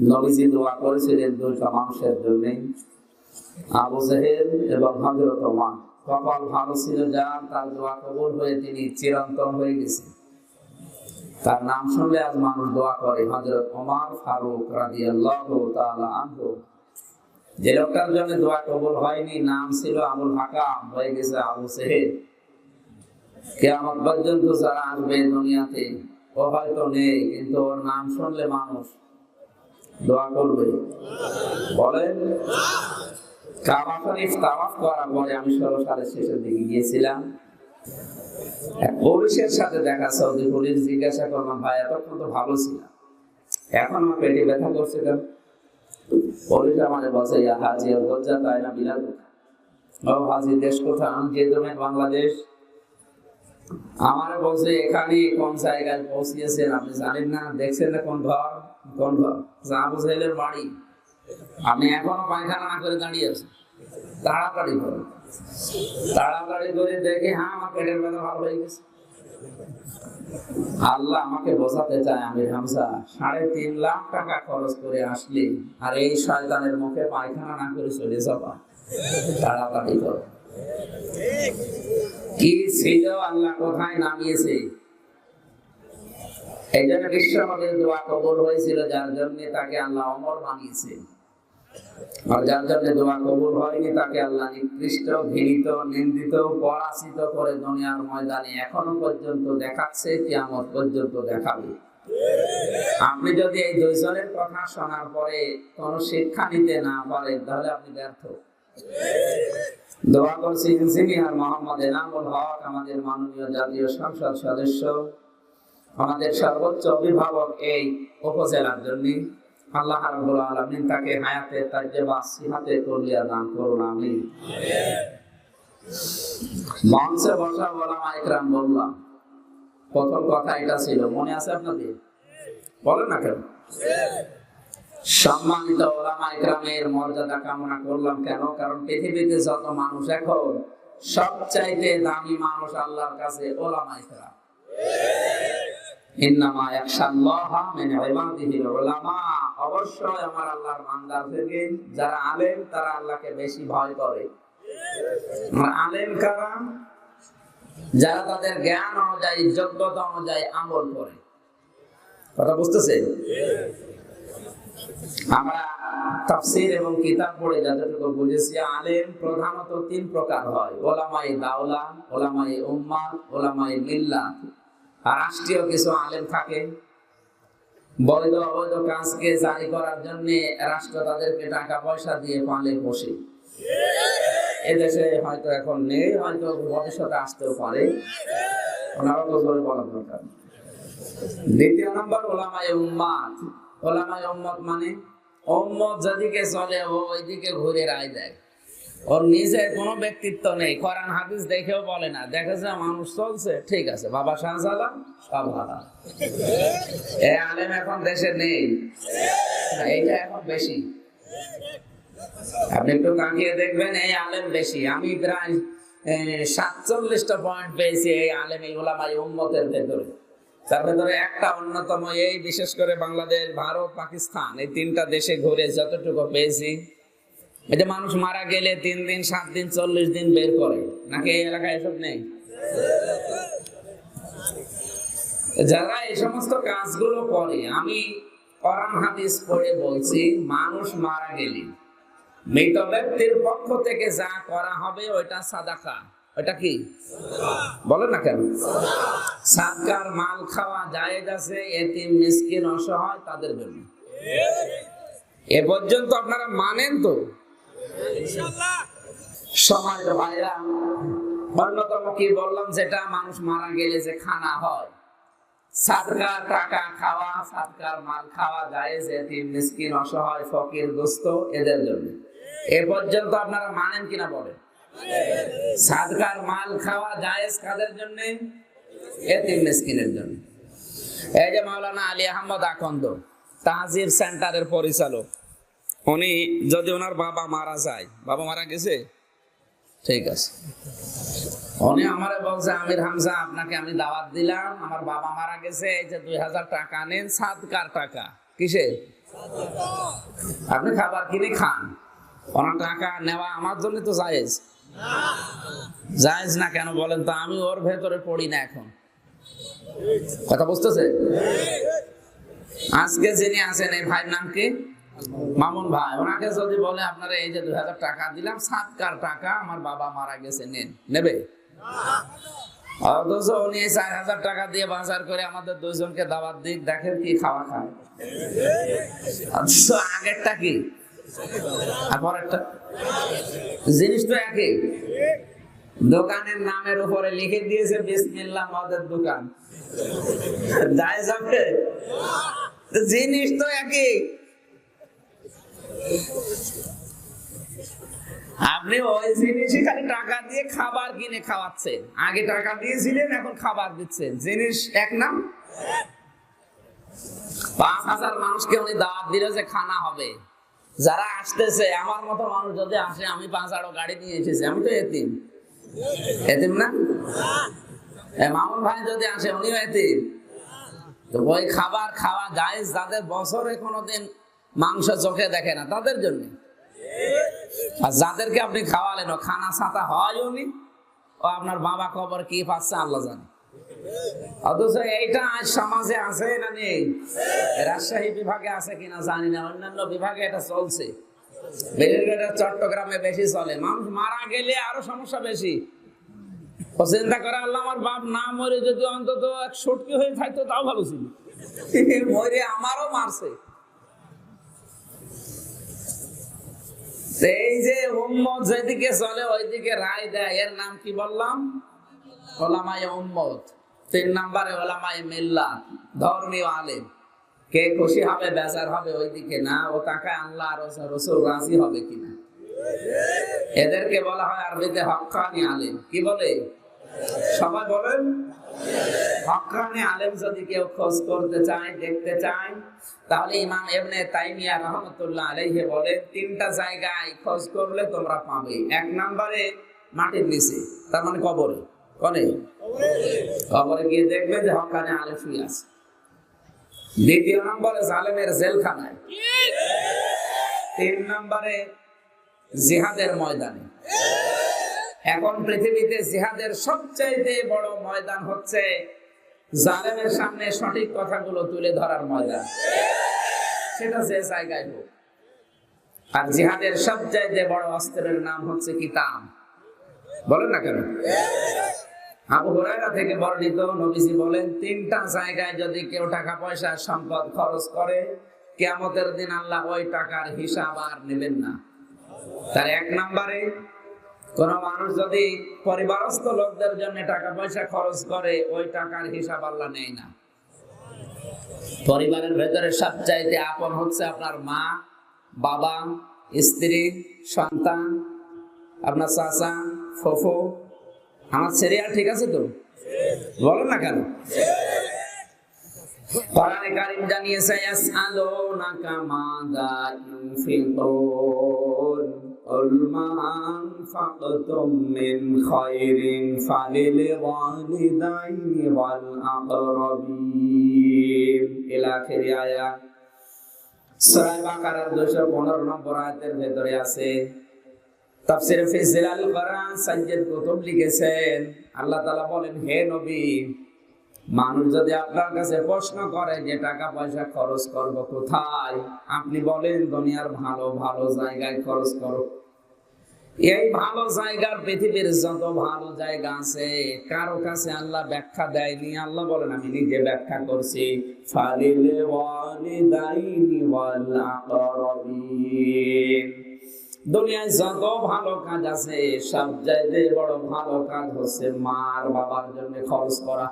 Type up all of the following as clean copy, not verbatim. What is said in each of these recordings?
নবীজি দোয়া করেছিলেন দুইটা মানুষের জন্য, আবু জাহেল এবং হযরত ওমর। কপাল ভালো ছিল যার, তার দোয়া কবুল হয়ে তিনি চিরন্তন হয়ে গেছেন। তার নাম শুনলে আজ মানুষ দোয়া করে, হযরত ওমর ফারুক রাদিয়াল্লাহু তাআলা আনহু। যে লোকটার জন্য দোয়া কবুল হয়নি নাম ছিল আবুল হাকাম, হয়ে গেছে আবু জাহেল। কিয়ামত পর্যন্ত যারা আসবে দুনিয়াতে, ও হয়তো নেই, কিন্তু ওর নাম শুনলে মানুষ দোয়া করবে। বলেন, কাবা শরীফ তাওয়াফ করার পরে আমি 16 সালের শেষের দিকে গিয়েছিলাম। এক পুলিশের সাথে দেখা, সৌদি পুলিশ। জিজ্ঞাসা করলাম, ভাই এতক্ষণ তো ভালো ছিলাম, এখন আমার পেটে ব্যথা করছে কেন? পুলিশ আমাকে বলছে, ইয়া হাজি লজ্জা তাই না বিলাল? ও হাজি, দেশ কোথায়? আমি যে তুমি বাংলাদেশ। আমার বলছে, এখানে কোন জায়গায় পৌঁছিয়েছেন আপনি জানেন না? দেখছেন না কোন ঘর? কোন ঘর? আবু জাহেলের বাড়ি। আমি এখনো পায়খানা না করে দাঁড়িয়ে আছি। তাড়াতাড়ি করে, তাড়াতাড়ি করে দেখে, হ্যাঁ আমার পেটের ব্যথা ভালো হয়ে গেছে। আল্লাহ আমাকে বোঝাতে চায়, আমির হামজা 3.5 লাখ টাকা খরচ করে আসলে আর এই শয়তানের মুখে পায়খানা না করে চলে যাবা। তাড়াতাড়ি করো। কি ছিল, আল্লাহ কোথায় নামিয়েছে। এই জন্য বিশ্বনবীর দোয়া কবুল হয়েছিল, যার জন্য তাকে আল্লাহ ওমর বানিয়েছে। আর যার জন্য দোয়া কবুল হয়নি তাকে আল্লাহ নিকৃষ্ট, ঘৃণিত, নিন্দিত, পরাজিত করে দুনিয়ার ময়দানে এখনো পর্যন্ত দেখাচ্ছে, কিয়ামত পর্যন্ত দেখাবে। আপনি যদি এই দুইজনের কথা শোনার পরে কোন শিক্ষা নিতে না পারেন, তাহলে আপনি ব্যর্থ। দোয়া করছি ইঞ্জিনিয়ার মোহাম্মদ এনামুল হক, আমাদের মাননীয় জাতীয় সংসদ সদস্য, আমাদের সর্বোচ্চ অভিভাবক এই উপজেলার জন্য। আল্লাহ রাব্বুল আলামিন তাকে হায়াতে তাজ্জেবা সিহাতে কলিয়া দান করুন, আমিন। মঞ্চে বসা ওলামা ইকরাম বললাম, প্রথম কথা এটা ছিল, মনে আছে আপনাদের? বলেন না কেন? সম্মানিত ওলামা ইকরামের মর্যাদা কামনা করলাম। কেন? কারণ পৃথিবীতে যত মানুষ, এখন সবচাইতে দামি মানুষ আল্লাহর কাছে ওলামা ইকরাম। ইন্নামা ইয়াখশাল্লাহা মিন ইবাদিহিল উলামা। অবশ্যই আমার আল্লাহর বান্দা থেকে যারা আলেম, তারা আল্লাহকে বেশি ভয় করে। আলেম কারা? যারা তাদের জ্ঞান অনুযায়ী, যোগ্যতা অনুযায়ী আমল করে। কথা বুঝতেছেন? আমরা তাফসীর এবং কিতাব পড়ে যতটুকু বুঝেছি, আলেম প্রধানত 3 প্রকার হয়: উলামায়ে দাওলা, উলামায়ে উম্মাহ, উলামায়ে মিল্লাহ। রাষ্ট্রীয় কিছু আলেম থাকে, বৈধ অবৈধ কাজকে জারি করার জন্য রাষ্ট্র তাদেরকে টাকা পয়সা দিয়ে পালে বসে। এদেশে হয়তো এখন নেই, হয়তো ভবিষ্যতে আসতেও পারে, ওনারা তো জোরে বলা দরকার। দ্বিতীয় নম্বর উলামায়ে উম্মাত। উলামায়ে উম্মত মানে উম্মত যেদিকে চলে ও ওইদিকে ঘুরে রায় দেয়। ওর নিজের কোনো ব্যক্তিত্ব নেই, কোরআন হাদিস দেখেও বলে না। দেখেছে মানুষ চলছে, ঠিক আছে, বাবা শাহজালাল সব ভালো। এই আলেম এখন দেশে নেই, এইটা এখন বেশি। আপনি একটু তাকিয়ে দেখবেন, এই আলেম বেশি। আমি প্রায় 47টা পয়েন্ট পেয়েছি এই আলেম, এই উলামায়ে উম্মতের ভেতরে। তার ভেতরে একটা অন্যতম, এই বিশেষ করে বাংলাদেশ, ভারত, পাকিস্তান, এই 3টা দেশে ঘুরে যতটুকু পেয়েছি। এই যে মানুষ মারা গেলে 3 দিন, 7 দিন, 40 দিন বের করে, নাকি এই এলাকায় এসব নেই? যারা এই সমস্ত কাজগুলো করে, আমি কোরআন হাদিস পড়ে বলছি, মানুষ মারা গেলে মৃত ব্যক্তির পক্ষ থেকে যা করা হবে ওইটা সাদাকা। ওইটা কি বলেন না কেন? সাদকার মাল খাওয়া জায়েজ আছে এতিম, মিসকিন, অসহায় তাদের জন্য। এ পর্যন্ত আপনারা মানেন তো? সমাজ ভাইরা, অন্যতম কি বললাম, যেটা মানুষ মারা গেলে যে খানা হয়, সাদকার টাকা খাওয়া, সাদকার মাল খাওয়া জায়েজ এতিম, মিসকিন, অসহায়, ফকির, দুস্থ, এদের জন্য। এ পর্যন্ত আপনারা মানেন কিনা বলেন? সাদকার মাল খাওয়া জায়েজ কাদের জন্য? এতিম, মিসকিনের জন্য। এই যে মাওলানা আলী আহমদ আকন্দ, তাহজির সেন্টারের পরিচালক, উনি যদি ওনার বাবা মারা যায়, বাবা মারা গেছে, ঠিক আছে, উনি আমারে বলছে, আমির হামজা আপনাকে আমি দাওয়াত দিলাম, আমার বাবা মারা গেছে, এই যে 2000 টাকা নেন, সাদকার টাকা। কিসে? আপনি খাবার কিনে খান, ওনার টাকা নেওয়া আমার জন্য তো জায়েজ। জায়েজ না কেন বলেন তো? আমি ওর ভেতরে পড়ি না এখন। কথা বুঝতেছে? আজকে যিনি আছেন এই ভাইয়ের নাম কি? মামুন ভাই। ওনাকে যদি বলে আপনারা এই যে 2000 টাকা দিলাম, সাতকার টাকা, আমার বাবা মারা গেছে, নেন, নেবে? অথচ উনি 4000 টাকা দিয়ে বাজার করে আমাদের দুইজনকে দাওয়াত দিক, দেখেন কি খাওয়া খায়। অথচ আগেরটা কি আর পরেরটা জিনিস তো একই। দোকানের নামের উপরে লিখে দিয়েছে বিসমিল্লাহ মদের দোকান, যায় যাবে? জিনিস তো একই। আপনি ওই জিনিসই খালি টাকা দিয়ে খাবার কিনে খাওয়াচ্ছেন, আগে টাকা দিয়েছিলেন, এখন খাবার দিচ্ছেন, জিনিস এক না? 5000 মানুষকে উনি দাওয়াত দিল যে খানা হবে, যারা আসতেছে আমার মতো মানুষ যদি আসে, আমি 5 গাড়ি নিয়ে এসেছি, আমি তো এতিম, এতিম না? মামুন ভাই যদি আসে, উনিও এতিম। তো ওই খাবার খাওয়া জায়েজ যাদের বছরে কোনোদিন মাংস চোখে দেখে না, তাদের জন্য। আর যাদেরকে আপনি খাওয়ালেন, ও খানা ছাতা হয় উনি, ও আপনার বাবা কবর কি পাচ্ছে আল্লাহ জানে। অথচ এইটা আজ সমাজে আছে না নেই? রাজশাহী বিভাগে আছে কিনা জানি না, অন্যান্য বিভাগে এটা চলছে। চট্টগ্রামে বেশি চলে। মানুষ মারা গেলে আরো সমস্যা বেশি। ও চিন্তা করে, আল্লাহ আমার বাপ না মরে যদি অন্তত এক সটকি হয়ে থাকতো তাও ভালো ছিল, মরে আমারও মারছে। এই যে উম্মত যেদিকে চলে ওইদিকে রায় দেয়, এর নাম কি বললাম? ওলামায়ে উম্মত। 3 নম্বরে ওলামায়ে মিল্লাত, ধর্মীয় আলেম। কে খুশি হবে, বেজার হবে ওইদিকে না, ও তাকায় আল্লাহ আর রাসূল রাজি হবে কিনা। এদেরকে বলা হয় আরবিতে হক্কানি আলেম। কি বলে? সবাই বলেন। হক্কানি আলেম যদি কেউ খোঁজ করতে চায়, দেখতে চায়, তাহলে ইমাম ইবনে তাইমিয়া রাহমাতুল্লাহ আলাইহি বলে 3টা জায়গায় খোঁজ করলে তোমরা পাবে। 1 নম্বরে মাটির নিচে, তার মানে কবরে। কোনে? কবরে গিয়ে দেখবে যে হক্কানি আলেম শুয়ে আছে। 2 নম্বরে জালেমের জেলখানায়। 3 নম্বরে জিহাদের ময়দানে। এখন পৃথিবীতে জিহাদের সবচেয়ে বড় ময়দান হচ্ছে জালেমের সামনে সঠিক কথাগুলো তুলে ধরার ময়দান, সেটা যে জায়গায় হোক। আর জিহাদের সবচেয়ে বড় অস্ত্রের নাম হচ্ছে কিতাব। বলেন না কেন? আবু হুরায়রা থেকে বর্ণিত, নবীজি বলেন 3টা জায়গায় যদি কেউ টাকা পয়সা সম্পদ খরচ করে, কিয়ামতের দিন আল্লাহ ওই টাকার হিসাব আর নেবেন না। তার 1 নম্বরে, কোন মানুষ যদি পরিবারস্থ লোকদের জন্য টাকা পয়সা খরচ করে, ওই টাকার হিসাব আল্লাহ নেয় না। পরিবারের ভেতরে সবচাইতে আপন হচ্ছে আপনার মা, বাবা, স্ত্রী, সন্তান, আপনার চাচা, ফুফু। আমার সিরিয়াল ঠিক আছে তো? বলেন না কেন? কোরআনে কারীম জানিয়েছে, ইয়াসআলুনাকা মাযা ইউনফিকুন কুল মা আনফাকতুম মিন খায়রিন ফালিল ওয়ালিদাইনি ওয়াল আকরাবিন। ইলা আখির আয়াত। সূরা বাকারার 215 নম্বর আয়াতের ভেতরে আছে। তাফসীরে ফি জিলাল কোরআন সাইয়্যিদ কুতুব লিখেছেন, আল্লাহ তাআলা বলেন, হে নবী, মানুষ যদি আপনার কাছে প্রশ্ন করে যে টাকা পয়সা খরচ করব কোথায়, আপনি বলেন দুনিয়ার ভালো ভালো জায়গায় খরচ করো। এই ভালো জায়গার পৃথিবীর যত ভালো জায়গা আছে, কারো কাছে আল্লাহ ব্যাখ্যা দেয়নি। আল্লাহ বলেন, আমি নিজে ব্যাখ্যা করছি। ফালিল ওয়ালিদাইনি ওয়াল আকরাবিন। দুনিয়ায় যত ভালো কাজ আছে, সবচাইতে বড় ভালো কাজ হচ্ছে মার বাবার জন্য খরচ করা।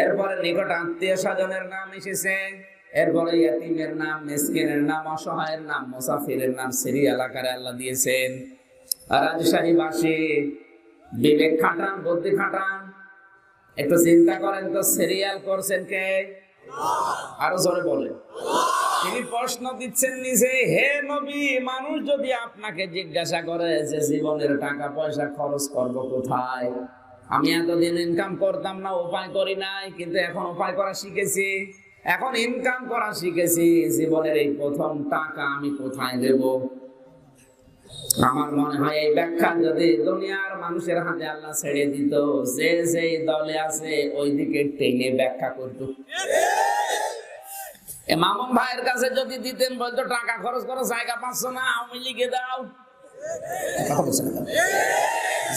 এরপরে নিকট আত্মীয় স্বজনের নাম এসেছে, এরপরে ইয়াতীমের নাম, মিসকিনের নাম, অসহায়ের নাম, মুসাফিরের নাম সিরিয়াল আকারে আল্লাহ দিয়েছেন। রাজশাহীবাসী বিবেক খাটান, বুদ্ধি খাটান, একটু চিন্তা করেন তো, সিরিয়াল করছেন কে? আরো জোরে বলেন। তিনি প্রশ্ন দিচ্ছেন নিজে, হে নবী, মানুষ যদি আপনাকে জিজ্ঞাসা করে যে জীবনের টাকা পয়সা খরচ করব কোথায়, আমি এতদিন ইনকাম করতাম না, উপায় করি নাই, কিন্তু এখন উপায় করা শিখেছি, এখন ইনকাম করা শিখেছি, জীবনের এই প্রথম টাকা আমি কোথায় দেব? আমার মনে হয় এই ব্যাখ্যা যদি দুনিয়ার মানুষের হাতে আল্লাহ ছেড়ে দিত, যে যেই দলে আছে ওই দিকে টেনে ব্যাখ্যা করত। মামুন ভাইয়ের কাছে যদি দিতেন, বলতো টাকা খরচ করো, জায়গা পাচ্ছ না, আওয়ামী লীগে দাও।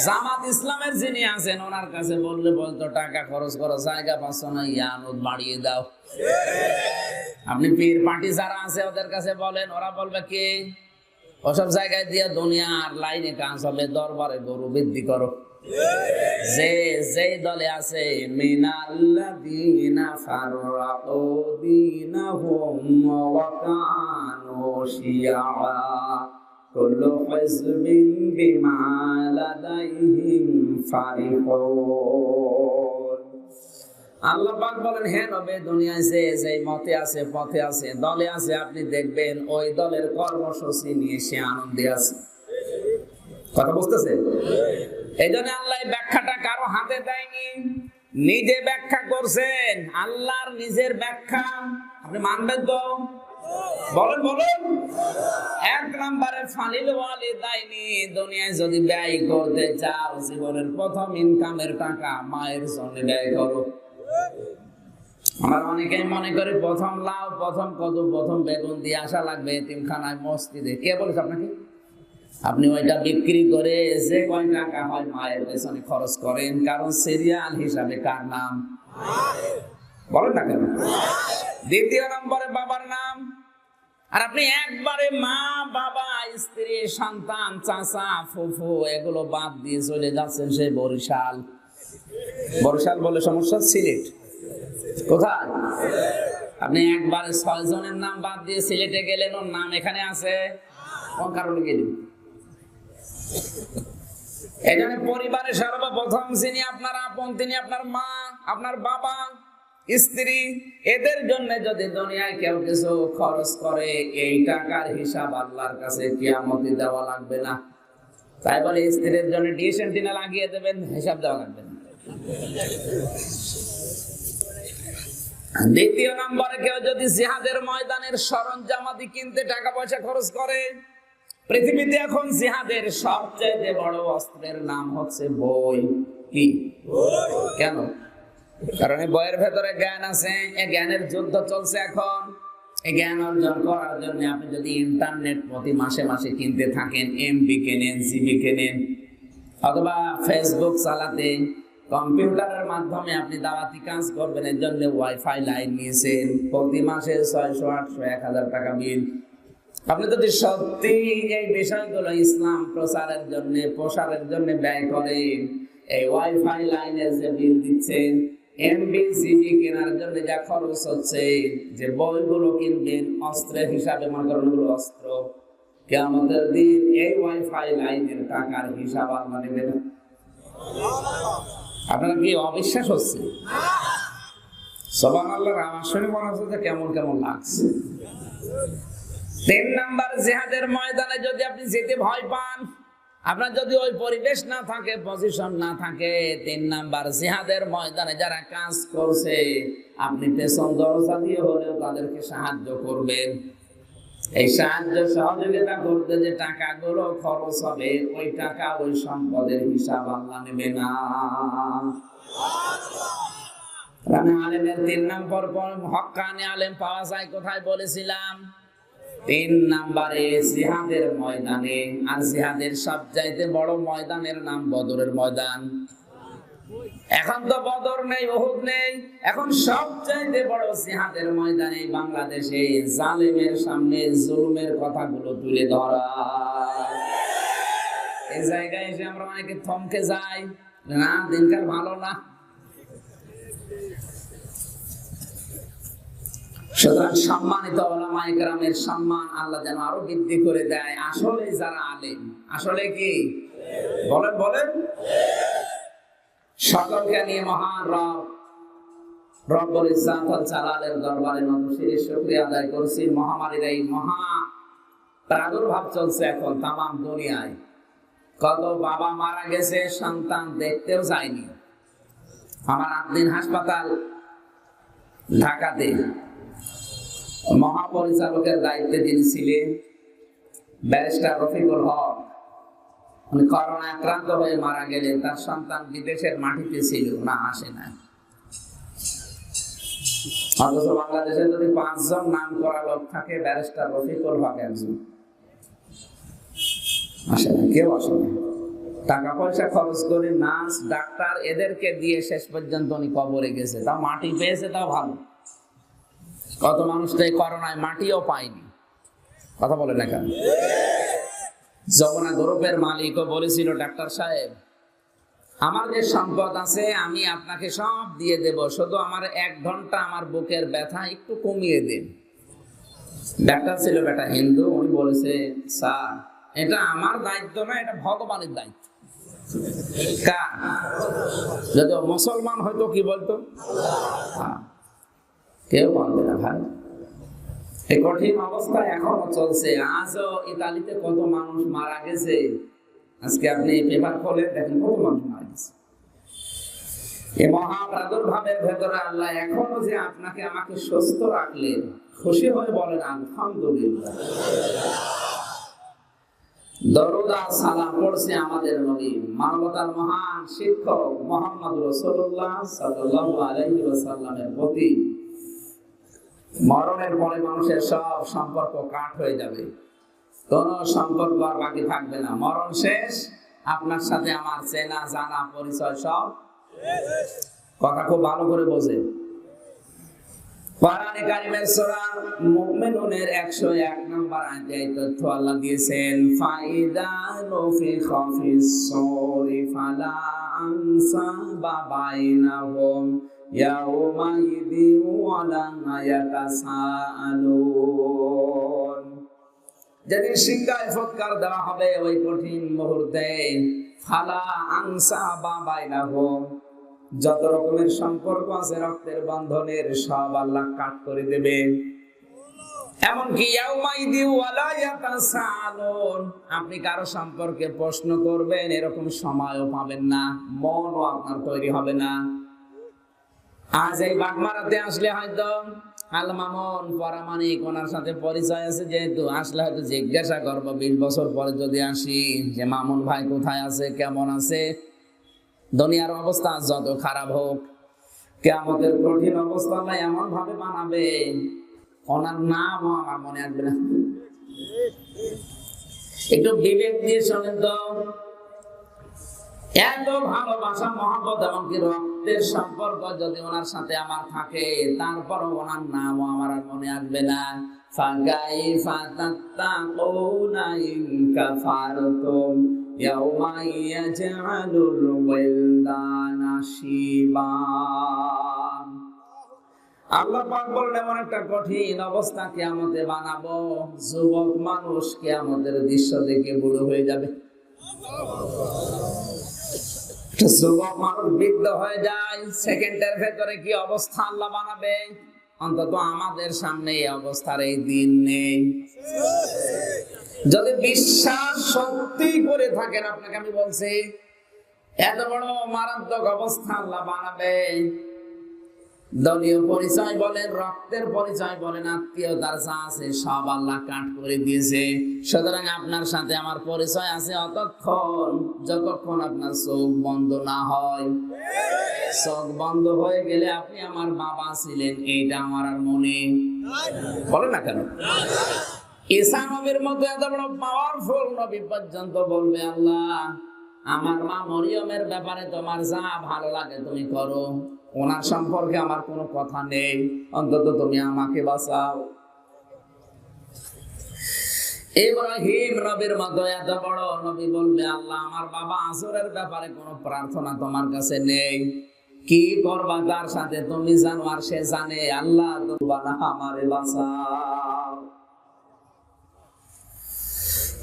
জামাত ইসলামের যিনি আছেন ওনার কাছে বললে বলতো টাকা খরচ করো, জায়গা পাচ্ছ না, ইয়ানত বাড়িয়ে দাও। আপনি পীর পার্টি যারা আছে ওদের কাছে বলেন, ওরা বলবে কি ওসব জায়গায় দিয়ে দুনিয়ার লাইনে কাজ হবে, দরবারে গরু বৃদ্ধি করো। যে যেই দলে আছে মিনাল্লাযীনা ফাররাকু দীনাহুম ওয়া কানু শিয়া কুল্লু হিজবিন বিমা লাদাইহিম ফারিহুন। আল্লাহ পাক বলেন, হে নবী, দুনিয়ায় যে মতে আছে, পথে আছে, দলে আছে, আপনি দেখবেন ওই দলের কর্মসূচি নিয়ে সে আনন্দে আছে। কথা বুঝতেছে? এই জন্য আল্লাহ ব্যাখ্যাটা কারো হাতে দেয়নি, নিজে ব্যাখ্যা করছেন। আল্লাহর নিজের ব্যাখ্যা আপনি মানবেন তো? বলেন বলেন। এক নম্বরে ফালিল ওয়ালিদাইনি, দুনিয়ায় যদি ব্যয় করতে চাও, জীবনের প্রথম ইনকামের টাকা মায়ের জন্য ব্যয় করো। আমরা অনেকেই মনে করি প্রথম লাউ, প্রথম কদু, প্রথম বেগুন দিয়ে আসা লাগবে এতিমখানায়, মসজিদে। কে বলেছে আপনাকে? আপনি ওইটা বিক্রি করে যে কয় টাকা হয় মায়ের পেছনে খরচ করেন, কারণ সিরিয়াল হিসাবে কার নাম? বলেন না কেন? দ্বিতীয় নম্বরে বাবার নাম। আর আপনি একবারে মা, বাবা, স্ত্রী, সন্তান, চাচা, ফুফু এগুলো বাদ দিয়ে চলে যাচ্ছেন সেই বরিশাল। বরিশাল বলে সমস্যা? সিলেট। কোথায়? আপনি একবারে 6 জনের নাম বাদ দিয়ে সিলেটে গেলেন, ওর নাম এখানে আছে, কোন কারণে গেলেন? এই জন্য পরিবারের সর্বপ্রথম যিনি আপনার আপন, তিনি আপনার মা, আপনার বাবা, স্ত্রী। এদের জন্য যদি দুনিয়ায় কেউ কিছু খরচ করে, এই টাকার হিসাব আল্লাহর কাছে কিয়ামতে দেওয়া লাগবে না। তাই বলে স্ত্রীর জন্য ডিশ অ্যান্টিনা লাগিয়ে দেবেন, হিসাব দেওয়া লাগবে না। দ্বিতীয় নম্বরে কেউ যদি জিহাদের ময়দানের সরঞ্জামাদি কিনতে টাকা পয়সা খরচ করে, পৃথিবীতে এখন জিহাদের সবচেয়ে বড় অস্ত্রের নাম হচ্ছে বই। কি? কেন? কারণ এই বইয়ের ভেতরে জ্ঞান আছে, এই জ্ঞানের যুদ্ধ চলছে এখন। এই জ্ঞান অর্জন করার জন্য আপনি যদি ইন্টারনেট প্রতি মাসে মাসে কিনতে থাকেন, এমবি কেনেন, জিবি কেনেন, অথবা ফেসবুক চালাতে, কম্পিউটারের মাধ্যমে আপনি দাওয়াতি কাজ করবেন, এর জন্য ওয়াইফাই লাইন নিয়েছেন, প্রতি মাসে 600, 800, 1000 টাকা বিল। আপনি যদি সত্যি এই বিষয়গুলো ইসলাম প্রচারের জন্য, প্রসারের জন্য ব্যয় করেন, এই ওয়াইফাই লাইনের যে বিল দিচ্ছেন, এমবি জিবি কেনার জন্য যা খরচ হচ্ছে, যে বইগুলো কিনবেন অস্ত্রের হিসাবে, মনে করেন ওগুলো অস্ত্র, কিয়ামতের দিন এই ওয়াইফাই লাইনের টাকার হিসাব আল্লাহ নেবে না। আপনার কি অবিশ্বাস হচ্ছে? সুবহানাল্লাহ, আমার শুনে মনে হচ্ছে যে কেমন কেমন লাগছে। 3 নাম্বার, জিহাদের ময়দানে যদি আপনি যেতে ভয় পান, আপনার যদি ওই পরিবেশ না থাকে, পজিশন না থাকে, 3 নাম্বার, জিহাদের ময়দানে যারা কাজ করছে, আপনি পেছন দরজা দিয়ে হলেও তাদেরকে সাহায্য করবেন। এই সাহায্য সহযোগিতা করতে যে টাকাগুলো খরচ হবে, ওই টাকা, ওই সম্পদের হিসাব আল্লাহ নেবে না। আলেমের 3 নম্বর হক্কানি আলেম পাওয়া যায় কোথায় বলেছিলাম? 3 নম্বরে জিহাদের ময়দানে। আর জিহাদের সবচাইতে বড় ময়দানের নাম বদরের ময়দান। এখন তো বদর নেই, উহুদ নেই, এখন সবচাইতে বড় জিহাদের ময়দানে বাংলাদেশে জালেমের সামনে জুলুমের কথাগুলো তুলে ধরা। এই জায়গায় এসে আমরা অনেকে থমকে যাই, না দিনকাল ভালো না। সুতরাং সম্মানিত উলামায়ে কেরামের সম্মান আল্লাহ যেন আরো বৃদ্ধি করে দেয়। আসলে যারা আলেম, আসলে কি বলেন বলেন, সকলকে নিয়ে মহান রব্বুল ইজ্জাত ওয়াল জালালের দরবারে নতশিরে শুকরিয়া আদায় করছি। মহামারীর এই মহা প্রাদুর্ভাব চলছে এখন তামাম দুনিয়ায়। কত বাবা মারা গেছে, সন্তান দেখতেও যায়নি। আমার 8 দিন হাসপাতাল ঢাকাতে, মহাপরিচালকের দায়িত্বে যিনি ছিলেন ব্যারিস্টার রফিকুল হক, উনি করোনা আক্রান্ত হয়ে মারা গেলেন। তার সন্তান বিদেশের মাটিতে ছিল, না আসে না। অথচ বাংলাদেশে যদি 5 জন নাম করা লোক থাকে, ব্যারিস্টার রফিকুল হক একজন। আসে না, কেউ আসে না। টাকা পয়সা খরচ করে নার্স ডাক্তার এদেরকে দিয়ে শেষ পর্যন্ত উনি কবরে গেছে। তাও মাটি পেয়েছে, তাও ভালো। কত মানুষ তো এই করোনায় মাটিও পায়নি। কথা বলে না কেন? যমুনা গ্রুপের মালিকও বলেছিল, ডাক্তার সাহেব আমার যে সম্পদ আছে আমি আপনাকে সব দিয়ে দেব, শুধু আমার 1 ঘন্টা আমার বুকের ব্যথা একটু কমিয়ে দিন। ডাক্তার ছিল বেটা হিন্দু, উনি বলেছে স্যার এটা আমার দায়িত্ব না, এটা ভগবানের দায়িত্ব। কার? যদি মুসলমান হয়তো কি বলতো? কেউ মানবে না ভাই। এই কঠিন অবস্থা এখনো চলছে। আজও ইতালিতে কত মানুষ মারা গেছে। আজকে আপনি পেপার খোলে দেখেন কত মানুষ মারা গেছে। এই মহা প্রাদুর্ভাবের ভেতরে আল্লাহ এখনো যে আপনাকে আমাকে সুস্থ রাখলেন, খুশি হয়ে বলেন আলহামদুলিল্লাহ। দরুদ আর সালাম পড়ছে আমাদের নবী, মানবতার মহান শিক্ষক মুহাম্মদ রাসূলুল্লাহ সাল্লাল্লাহু আলাইহি ওয়াসাল্লামের প্রতি। মরণের পরে মানুষের সব সম্পর্ক কাট হয়ে যাবে, কোন সম্পর্ক আর বাকি থাকবে না। মরণ শেষ, আপনার সাথে আমার চেনা জানা পরিচয় সব। কথা খুব ভালো করে বোঝে। কোরআনে কারিমের সূরা মুমিনুনের 101 নম্বর আয়াতে এই তথ্য আল্লাহ দিয়েছেন, ফাইদা নুফিখা ফিস সূরি ফালা আনসাবা বাইনাহুম ইয়াউমাইযিন ওয়ালা ইয়াতাসাআলুন। যেদিন সিংহায় ফুৎকার দেওয়া হবে ওই কঠিন মুহূর্তে, ফালা আনসাবা বাইনাহুম, যত রকমের সম্পর্ক আছে রক্তের বন্ধনের সব আল্লাহ কাট করে দেবে। এমনকি ইয়াউমাইযিন ওয়ালা ইয়াতাসাআলুন, আপনি কারো সম্পর্কে প্রশ্ন করবেন এরকম সময়ও পাবেন না, মনও আপনার তৈরি হবে না। আজ এই বাগমারাতে আসলে হয়তো আল মামুন পরামানিক ওনার সাথে পরিচয় আছে, যেহেতু আসলে হয়তো জিজ্ঞাসা করবো 20 বছর পরে যদি আসি যে মামুন ভাই কোথায় আছে, কেমন আছে। দুনিয়ার অবস্থা যত খারাপ হোক, কিয়ামতের কঠিন অবস্থা আল্লাহ এমন ভাবে বানাবে ওনার নামও আমার মনে আসবে না। একটু বিবেক দিয়ে শোনেন তো, এত ভালোবাসা মহব্বত এমনকি রক্তের সম্পর্ক যদি ওনার সাথে আমার থাকে, তারপরও ওনার নামও আমার আর মনে আসবে না। ফাকাইফা তাত্তাকুনা ইন কাফারতুম ইয়াউমা ইয়াজআলুল ওয়ালদানা শিবা। আল্লাহ পাক বলেন এমন একটা কঠিন অবস্থা কিয়ামতে বানাবো, যুবক মানুষ কিয়ামতের দৃশ্য দেখে বুড়ো হয়ে যাবে। যুবক মানুষ বৃদ্ধ হয়ে যায়, সেকেন্ডের ভেতরে কি অবস্থা আল্লাহ বানাবে। অন্তত আমাদের সামনে এই অবস্থার এই দিন নেই। যদি বিশ্বাস সত্যি করে থাকেন, আপনাকে আমি বলছি এত বড় মারাত্মক অবস্থা আল্লাহ বানাবে। দলীয় পরিচয় বলেন, রক্তের পরিচয় বলেন, আত্মীয়তার যা আছে সব আল্লাহ কাট করে দিয়েছে। সুতরাং আপনার সাথে আমার পরিচয় আছে অতক্ষণ যতক্ষণ আপনার চোখ বন্ধ না হয়। চোখ বন্ধ হয়ে গেলে আপনি আমার বাবা ছিলেন এইটা আমার আর মনে বলে না কেন। ঈসা নবীর মতো এত বড় পাওয়ারফুল নবী পর্যন্ত বলবে, আল্লাহ আমার মা মরিয়মের ব্যাপারে তোমার যা ভালো লাগে তুমি করো, ওনার সম্পর্কে আমার কোনো কথা নেই, অন্তত তুমি আমাকে বাঁচাও। ইব্রাহিম নবীর মতো এত বড় নবী বলবে, আল্লাহ আমার বাবা আসরের ব্যাপারে কোনো প্রার্থনা তোমার কাছে নেই, কি করবা তার সাথে তুমি জানো আর সে জানে, আল্লাহ তুমি আমারে বাঁচাও।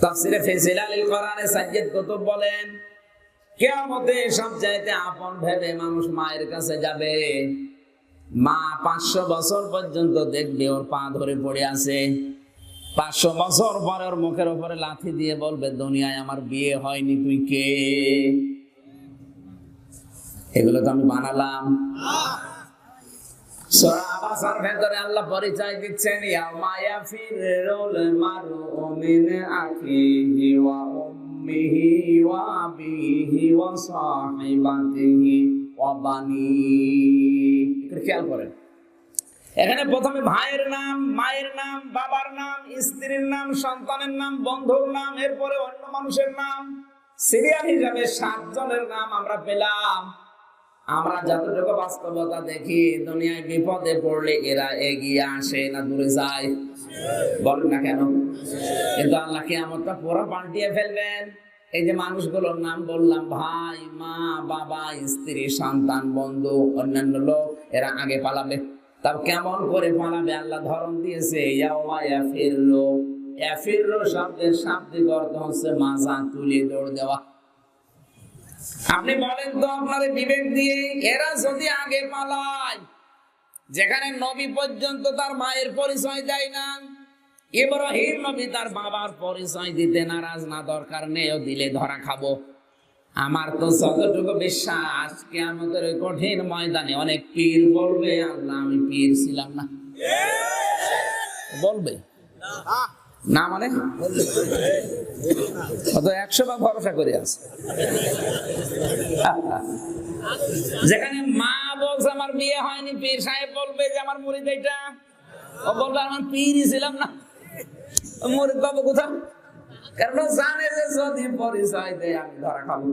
তাফসীরে ফিজিলালিল কোরআনে সাইয়্যিদ কুতুব বলেন, কিয়ামতে সবচাইতে আপন ভেবে মানুষ মায়ের কাছে যাবে। মা 500 বছর পর্যন্ত দেখবে ওর পা ধরে পড়ে আছে। 500 বছর পরে ওর মুখের উপরে লাথি দিয়ে বলবে, দুনিয়ায় আমার বিয়ে হয়নি, তুই কে? এগুলো তো আমি বানালাম। সূরা আবাসার ভেতরে আল্লাহ পরিচয় দিচ্ছেন, ইয়াউমা ইয়াফিরুল মারউ মিন আখিহি ওয়া উম্মিহি ওয়া আবিহি ওয়া সাহিবাতিহি ওয়া বানিহি। একটু খেয়াল করেন, এখানে প্রথমে ভাইয়ের নাম, মায়ের নাম, বাবার নাম, স্ত্রীর নাম, সন্তানের নাম, বন্ধুর নাম, এরপরে অন্য মানুষের নাম, সিরিয়াল হিসাবে 7 জনের নাম আমরা পেলাম। আমরা যতটুকু বাস্তবতা দেখি, দুনিয়ায় বিপদে পড়লে এরা এগিয়ে আসে না দূরে যায়? বলেন না কেন? কিন্তু আল্লাহ কিয়ামতটা পুরো পাল্টিয়ে ফেলবেন। এই যে মানুষগুলোর নাম বললাম, ভাই, মা, বাবা, স্ত্রী, সন্তান, বন্ধু, অন্যান্য লোক, এরা আগে পালাবে। তাও কেমন করে পালাবে আল্লাহ ধরন দিয়েছে, ইয়াউমা ইয়াফিরু। ইয়াফিরু শব্দের শাব্দিক অর্থ হচ্ছে মাজা তুলে দৌড় দেওয়া। আপনি বলেন তো আপনার বিবেক দিয়ে, এরা যদি আগে পালায়, যেখানে নবী পর্যন্ত তার মায়ের পরিচয় দেয় না, ইব্রাহিম নবী তার বাবার পরিচয় দিতে নারাজ না, দরকার নেই, দিলে ধরা খাবো। আমার তো যতটুকু বিশ্বাস, কিয়ামতের ওই কঠিন ময়দানে অনেক পীর বলবে, আল্লাহ আমি পীর ছিলাম না। বলবে না মানে অত 100 ভাগ ভরসা করে আছে। যেখানে মা বলছে আমার বিয়ে হয়নি, পীর সাহেব বলবে যে আমার মুরিদ এইটা, ও বলবে আমার পীরই ছিলাম না। মুরিদ বাবু কোথাও, কারণ জানে যে যদি পরিচয় দেয় আমি ধরা খাবো।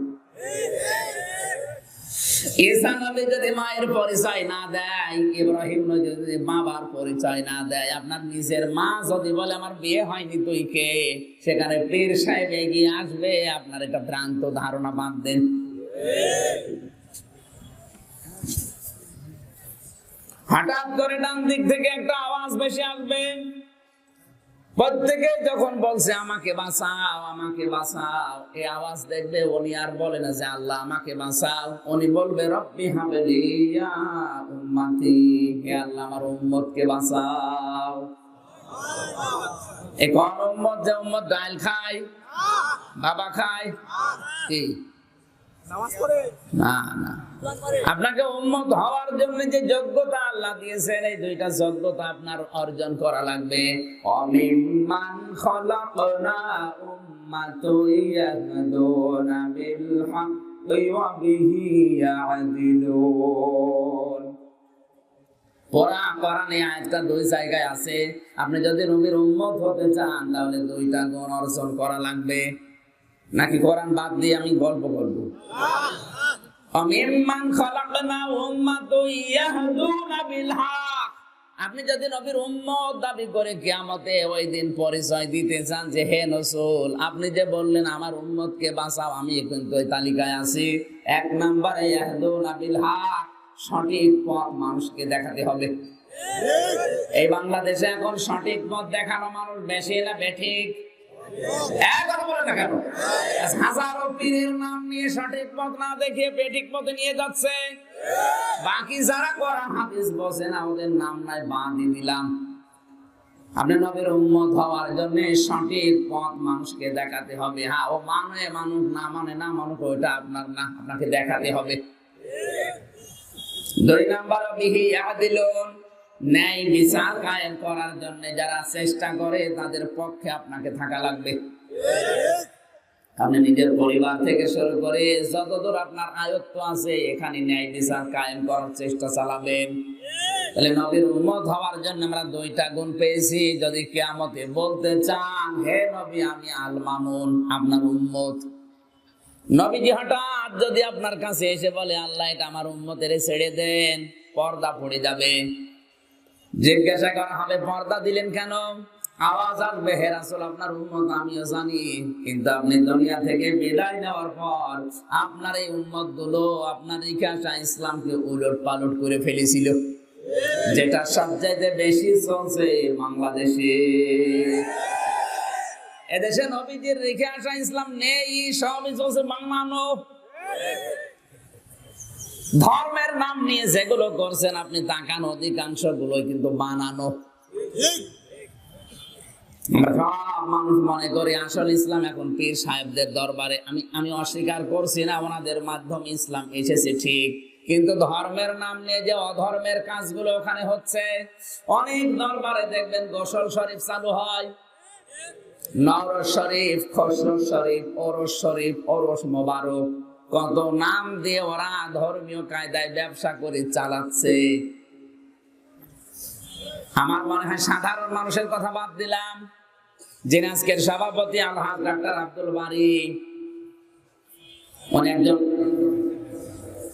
ঈসা নবী যদি মায়ের পরিচয় না দেয়, ইব্রাহিম নবী যদি বাবার পরিচয় না দেয়, আপনার নিজের মা যদি বলে আমার বিয়ে হয়নি তুই কে, সেখানে পীর সাহেব এগিয়ে আসবে, আপনার এটা ভ্রান্ত ধারণা বাদ দেন। হঠাৎ করে ডান দিক থেকে একটা আওয়াজ ভেসে আসবে। প্রত্যেকে যখন বলছে আমাকে বাঁচাও, আমাকে বাঁচাও, এই আওয়াজ দেখবে, উনি আর বলে না যে আল্লাহ আমাকে বাঁচাও, উনি বলবে রব্বি হাবলি ইয়া উম্মতি, হে আল্লাহ আমার উম্মতকে বাঁচাও। এই কোন উম্মত? যে উম্মত ডাল খায়, বাবা খায়, কি নামাজ পড়ে না। না, আপনাকে উম্মত হওয়ার জন্য যে যোগ্যতা আল্লাহ দিয়েছেন, এই দুইটা যোগ্যতা আপনার অর্জন করা লাগবে। অমিম্মান খলাকনা উম্মাতুন ইয়াহদুনা বিল হাক্কি ওয়া বিহি ইয়াদিলুন। কোরআনে আয়াতটা 2 জায়গায় আছে। আপনি যদি নবীর উম্মত হতে চান, তাহলে 2টা গুণ অর্জন করা লাগবে। নাকি কোরআন বাদ দিয়ে আমি গল্প করব? আমিম্মান খালাকনা উম্মাতুন ইয়াহদুনা বিল হক। আপনি যদি নবীর উম্মত দাবি করে কিয়ামতে ওই দিন পরিচয় দিতে চান যে হে রাসূল, আপনি যে বললেন আমার উম্মতকে বাঁচাও, আমি কিন্তু ওই তালিকায় আছি। 1 নম্বরে ইয়াহদুনা বিল হক, সঠিক পথ মানুষকে দেখাতে হবে। এই বাংলাদেশে এখন সঠিক পথ দেখানো মানুষ বেশি না বেঠিক? হাজারো পীরের নাম নিয়ে সঠিক পথ না দেখে বেঠিক পথে নিয়ে যাচ্ছে। বাকি যারা কোরআন হাদিস বোঝে না, ওদের নাম নাই বাঁধি দিলাম। আপনি নবীর উম্মত হওয়ার জন্য সঠিক পথ মানুষকে দেখাতে হবে। হ্যাঁ, ও মানে মানুষ, না মানে না মানুষ, ওইটা আপনার না, আপনাকে দেখাতে হবে। 2 নাম্বার বিহি ইয়াদিলুন, ন্যায় বিচার কায়েম করার জন্য যারা চেষ্টা করে তাদের পক্ষে আপনাকে থাকা লাগবে। আপনি নিজের পরিবার থেকে শুরু করে যতদূর আপনার আয়ত্ত আছে, এখানে ন্যায় বিচার কায়েম করার চেষ্টা চালাবেন। তাহলে নবীর উম্মত হওয়ার জন্য আমরা 2টা গুণ পেয়েছি। যদি কিয়ামতে বলতে চান হে নবী আমি আল মামুন, আপনার উম্মত, নবীজি হঠাৎ যদি আপনার কাছে এসে বলে আল্লাহ এটা আমার উম্মতের ছেড়ে দেন, পর্দা পড়ে যাবে। জিজ্ঞাসা করা হবে পর্দা দিলেন কেন? আওয়াজ আসবে হে রাসূল আপনার উম্মত আমিও জানি, কিন্তু আপনি দুনিয়া থেকে বিদায় নেওয়ার পর আপনার এই উম্মত গুলো আপনার ইতিহাসে ইসলামকে উলট পালট করে ফেলেছিল, যেটা সবচাইতে বেশি চলছে বাংলাদেশে। এদেশে নবীজির রেখে আসা ইসলাম নেই, সবই চলছে বাংলানো। ধর্মের নাম নিয়ে যেগুলো করছেন আপনি তাকান, অধিকাংশ গুলোই কিন্তু বানানো। সব মানুষ মনে করে আসল ইসলাম এখন পীর সাহেবদের দরবারে। আমি অস্বীকার করছি না, ওনাদের মাধ্যমে ইসলাম এসেছে ঠিক, কিন্তু ধর্মের নাম নিয়ে যে অধর্মের কাজগুলো ওখানে হচ্ছে, অনেক দরবারে দেখবেন গোসল শরীফ চালু হয়, নওরোজ শরীফ, খসরু শরীফ, ওরস শরীফ, ওরস মোবারক, কত নাম দিয়ে ওরা ধর্মীয় কায়দায় ব্যবসা করে চালাচ্ছে। আমার মনে হয় সাধারণ মানুষের কথা বাদ দিলাম, যিনি আজকের সভাপতি আলহাজ ডাক্তার আব্দুল বারী, উনি একজন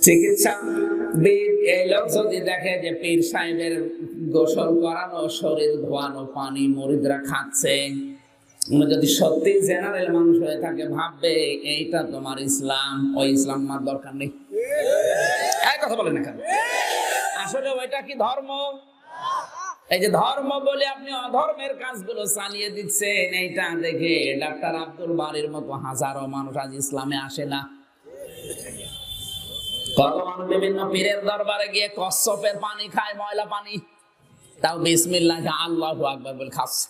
চিকিৎসাবিদ। এই লোক যদি দেখে যে পীর সাহেবের গোসল করানো, শরীর ধোয়ানো পানি মুরিদরা খাচ্ছে, উনি যদি সত্যি জেনারেল মানুষ হয়ে থাকে, ভাববে এইটা তোমার ইসলাম, ওই ইসলাম আমার দরকার নেই। এই কথা বলেন না কেন? আসলে ওইটা কি ধর্ম? এই যে ধর্ম বলে আপনি অধর্মের কাজগুলো চালিয়ে দিচ্ছেন, এইটা দেখে ডাক্তার আব্দুল বারীর মতো হাজারো মানুষ আজ ইসলামে আসে না। কত মানুষ বিভিন্ন পীরের দরবারে গিয়ে কচ্ছপের পানি খায়, ময়লা পানি, তাও বিসমিল্লাহ আল্লাহু আকবার বলে খাচ্ছে।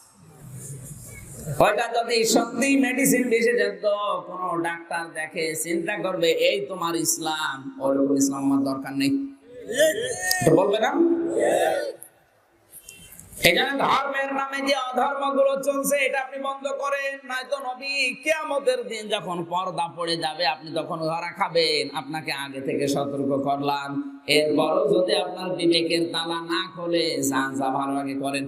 ওইটা যদি সত্যি মেডিসিন বিশেষজ্ঞ কোন ডাক্তার দেখে, চিন্তা করবে এই তোমার ইসলাম, ওরকম ইসলাম আমার দরকার নেই, তো বলবে না? এই জন্য ধর্মের নামে যে অধর্ম গুলো চলছে, এটা আপনি বন্ধ করেন, নয়তো নবী কিয়ামতের দিন যখন পর্দা পড়ে যাবে, আপনি তখন ধরা খাবেন। আপনাকে আগে থেকে সতর্ক করলাম, এরপরও যদি আপনার বিবেকের তালা না খোলে, যান যা ভালো লাগে করেন।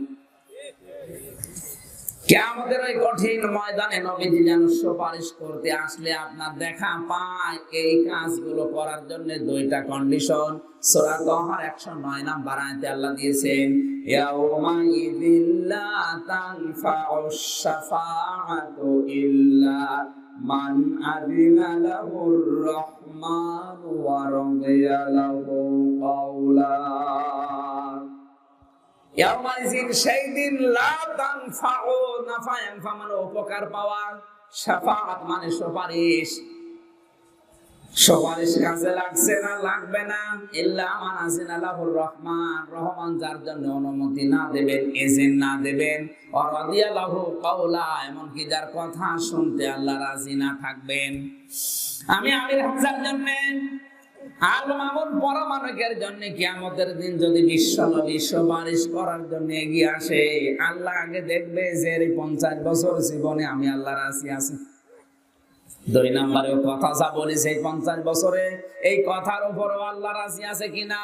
কিয়ামতের ওই কঠিন ময়দানে নবীজি যেন সুপারিশ করতে আসলে আপনার দেখা পায়, এই কাজগুলো করার জন্য দুইটা কন্ডিশন সূরা তাহার 109 নম্বর আয়াতে আল্লাহ দিয়েছেন, ইয়াউমাইযিল লা তানফাউশ শাফাআতু ইল্লা মান আযিনা লাহুর রাহমানু ওয়া রাদিয়া লাহু কাওলা। সেই দিন লা তানফাউ, নাফা ইয়ানফা মানে উপকার পাওয়া, শাফাআত মানে সুপারিশ, সুপারিশ কাজে লাগছে না, লাগবে না, ইল্লা মান আযিনা লাহুর রহমান, রহমান যার জন্য অনুমতি না দেবেন, এজেন্ট না দেবেন, ওয়া রাদিয়া লাহু কাওলা, এমনকি যার কথা শুনতে আল্লাহ রাজি না থাকবেন। আমি আমির হামজার জন্য, আল মামুন পরমাণুকের জন্য কিয়ামতের দিন যদি বিশ্ব নবী সুপারিশ করার জন্য এগিয়ে আসে, আল্লাহ আগে দেখবে যে 50 বছর জীবনে আমি আল্লাহ রাজি আছি। 2 নম্বরে কথা যা বলেছে, এই 50 বছরে এই কথার উপরও আল্লাহ রাজি আছে কিনা,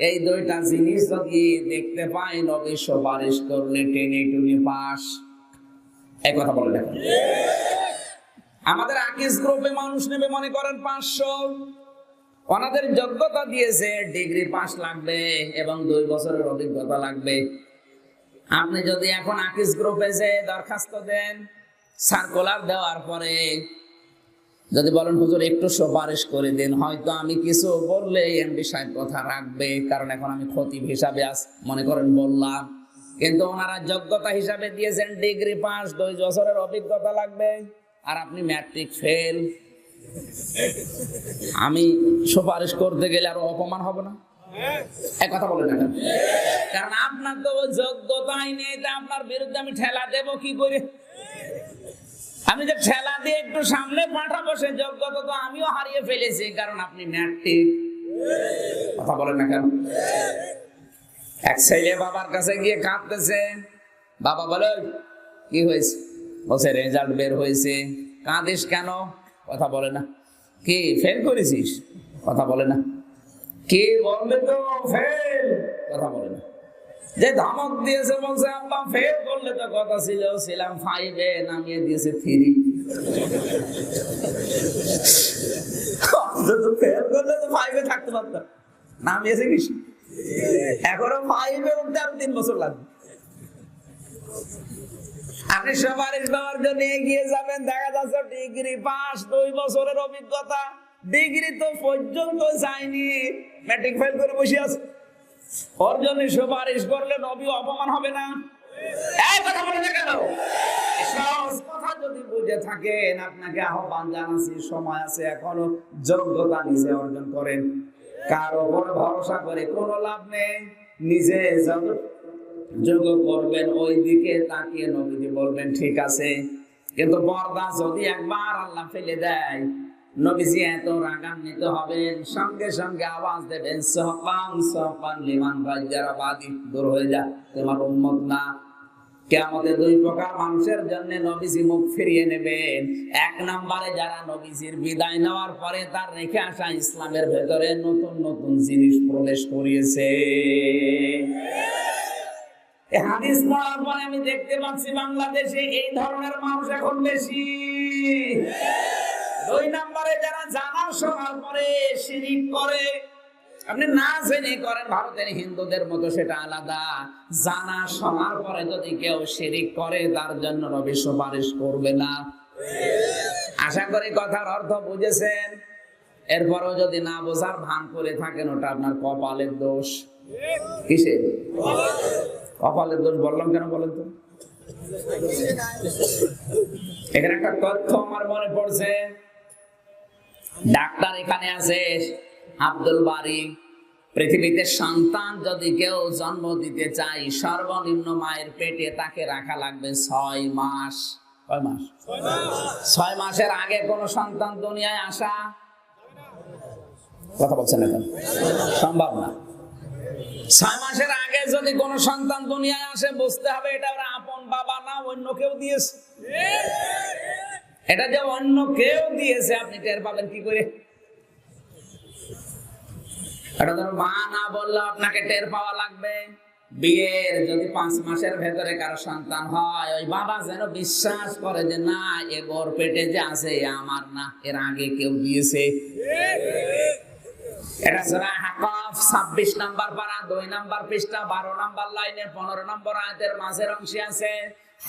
এই দুইটা জিনিস যদি দেখতে পাই, নবী সুপারিশ করলে টেনে টুনে পাস। এই কথা বলে দেখুন, আমাদের আকিস গ্রুপে মানুষ নেবে মনে করেন 500, ওনাদের যোগ্যতা দিয়েছে ডিগ্রি পাস লাগবে এবং 2 বছরের অভিজ্ঞতা লাগবে। আপনি যদি এখন আকিস গ্রুপে যে দরখাস্ত দেন, সার্কুলার দেওয়ার পরে যদি বলেন হুজুর একটু সুপারিশ করে দেন, হয়তো আমি কিছু বললে এমডি সাহেব কথা রাখবে, কারণ এখন আমি খতিব হিসাবে মনে করেন বললাম, কিন্তু ওনারা যোগ্যতা হিসাবে দিয়েছেন ডিগ্রি পাস, 2 বছরের অভিজ্ঞতা লাগবে, আর আপনি ম্যাট্রিক ফেল। আমি সুপারিশ করতে গেলে আরো অপমান হবে না? এক কথা বলে না, কারণ আপনার তো যোগ্যতাই নেই, তা আপনার বিরুদ্ধে আমি ঠেলা দেব কি করে? আমি যে ঠেলা দিয়ে একটু সামনে পাঠাবো, সে যোগ্যতা তো আমিও হারিয়ে ফেলেছি, কারণ আপনি ম্যাট্রিক। কথা বলেন না কেন? এক ছেলে বাবার কাছে গিয়ে কাঁদতেছে, বাবা বলে কি হয়েছে? বলছে রেজাল্ট বের হয়েছে। কাঁদিস কেন? কথা বলে না। কি ফেল করেছিস? কথা বলে না। কি বলবে তো ফেল? কথা বলে না। যে ধমক দিয়েছে বলছে আব্বা ফেল করলে তো কথা ছিল, ছিলাম 5-এ, নামিয়ে দিয়েছে 3। ফেল করলে তো 5-এ থাকতে পারতাম, নামিয়েছে কি? এখনো 5-এ উঠতে আর 3 বছর লাগবে। আপনি সুপারিশ দেওয়ার জন্য এগিয়ে যাবেন, দেখা যাচ্ছে ডিগ্রি পাস, 2 বছরের অভিজ্ঞতা, ডিগ্রি তো পর্যন্ত যায়নি, ম্যাট্রিক ফেল করে বসে আছে। ওর জন্য সুপারিশ করলে নবী অপমান হবে না? এই কথা বলে না কেন? সহজ কথা যদি বুঝে থাকেন, আপনাকে আহ্বান জানাচ্ছি, সময় আছে এখনো, যোগ্যতা নিজে অর্জন করেন। কার উপর ভরসা করে কোনো লাভ নেই, নিজে যোগ্য করবেন, ওই দিকে তাকিয়ে নবীজি বলবেন ঠিক আছে। কিন্তু পর্দা যদি একবার আল্লাহ ফেলে দেয়, নবীজি এত রাগান্বিত হবেন, সঙ্গে সঙ্গে আওয়াজ দেবেন, সহকান সহকান লিমান গায়্যারাবাদি, দূর হয়ে যা, তোমার উম্মত না। কিয়ামতে দুই প্রকার মানুষের জন্য নবীজি মুখ ফিরিয়ে নেবেন। এক নম্বরে যারা নবীজির বিদায় নেওয়ার পরে তার রেখে আসা ইসলামের ভেতরে নতুন নতুন জিনিস প্রবেশ করিয়েছে। এই হাদিস পড়ার পরে আমি দেখতে পাচ্ছি বাংলাদেশে এই ধরনের মানুষ এখন বেশি। দুই নম্বরে যারা জানার শোনার পরে শিরিক করে, আপনি না জেনে করেন ভারতের হিন্দুদের মতো সেটা আলাদা, জানা শোনার পরে যদি কেউ শিরিক করে তার জন্য নবী সুপারিশ করবে না। আশা করি কথার অর্থ বুঝেছেন। এরপরও যদি না বোঝার ভান করে থাকেন ওটা আপনার কপালের দোষ। কিসের কপালের দোষ বললাম কেন বলেন তো? এখানে একটা তথ্য আমার মনে পড়ছে। ডাক্তার এখানে আছে আব্দুল বারী। পৃথিবীতে সন্তান যদি কেউ জন্ম দিতে চায় সর্বনিম্ন মায়ের পেটে তাকে রাখা লাগবে 6 মাস। কয় মাস? 6 মাসের আগে কোন সন্তান দুনিয়ায় আসা কথা বলছেন এখন সম্ভব না। 6 মাসের আগে যদি কোন সন্তান দুনিয়ায় আসে বুঝতে হবে এটা ওর আপন বাবা না, অন্য কেউ দিয়েছে। এটা যে অন্য কেউ দিয়েছে আপনি টের পাবেন কি করে? এটা তো মা না বললে আপনাকে টের পাওয়া লাগবে। বিয়ের যদি 5 মাসের ভেতরে কারো সন্তান হয়, ওই বাবা যেন বিশ্বাস করে যে না এ ওর পেটে যে আছে আমার না, এর আগে কেউ দিয়েছে। এটা সূরা আহকাফ 26 নম্বর পারা 2 নম্বর পৃষ্ঠা 12 নম্বর লাইনে 15 নম্বর আয়াতের মাঝের অংশে আছে,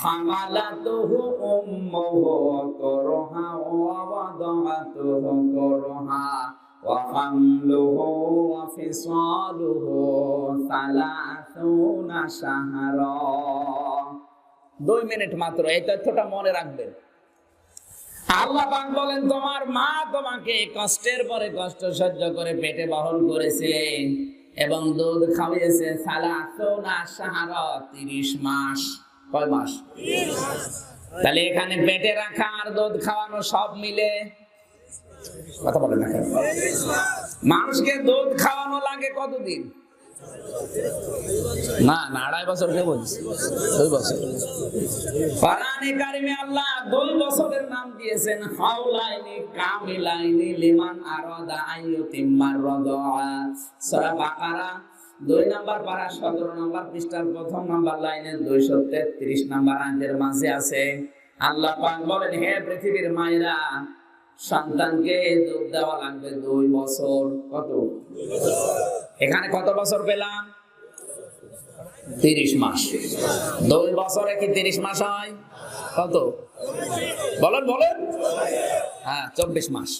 হামালাতুহু উম্মুহু করহা ওয়া ওয়াদাআতুহু করহা ওয়া হামলুহু ওয়া ফিসালুহু 30 শাহরা। 2 মিনিট মাত্র এই তথ্যটা মনে রাখবেন। আল্লাহ পাক বলেন তোমার মা তোমাকে কষ্টের পরে কষ্ট সহ্য করে পেটে বহন করেছে এবং দুধ খাওয়িয়েছে 30 শাহরা 30 মাস। কয় মাস? 30 মাস। তাহলে এখানে পেটে রাখা আর দুধ খাওয়ানো সব মিলে কথা বলেন না কেন? মানুষকে দুধ খাওয়ানো লাগে কতদিন? না না 2.5 বছর কে বলছে? 2 বছর। কোরআনে কারিমে আল্লাহ 2 বছরের নাম দিয়েছেন হাওলাইনি কামিলাইনি লিমান আরাদা আইয়ুতিম্মার রাদা। সূরা বাকারা 2 নম্বর পারা 17 নম্বর পৃষ্ঠার 1 নম্বর লাইনে 233 নম্বর আয়াতের মাঝে আছে। আল্লাহ পাক বলেন হে পৃথিবীর মায়েরা সন্তানকে দুধ দেওয়া লাগবে 2 বছর। কত? 2 বছর। এখানে কত বছর পেলাম? 30 মাস। 2 বছরে কি 30 মাস হয়? কত বলেন বলেন? হ্যাঁ 24 মাস।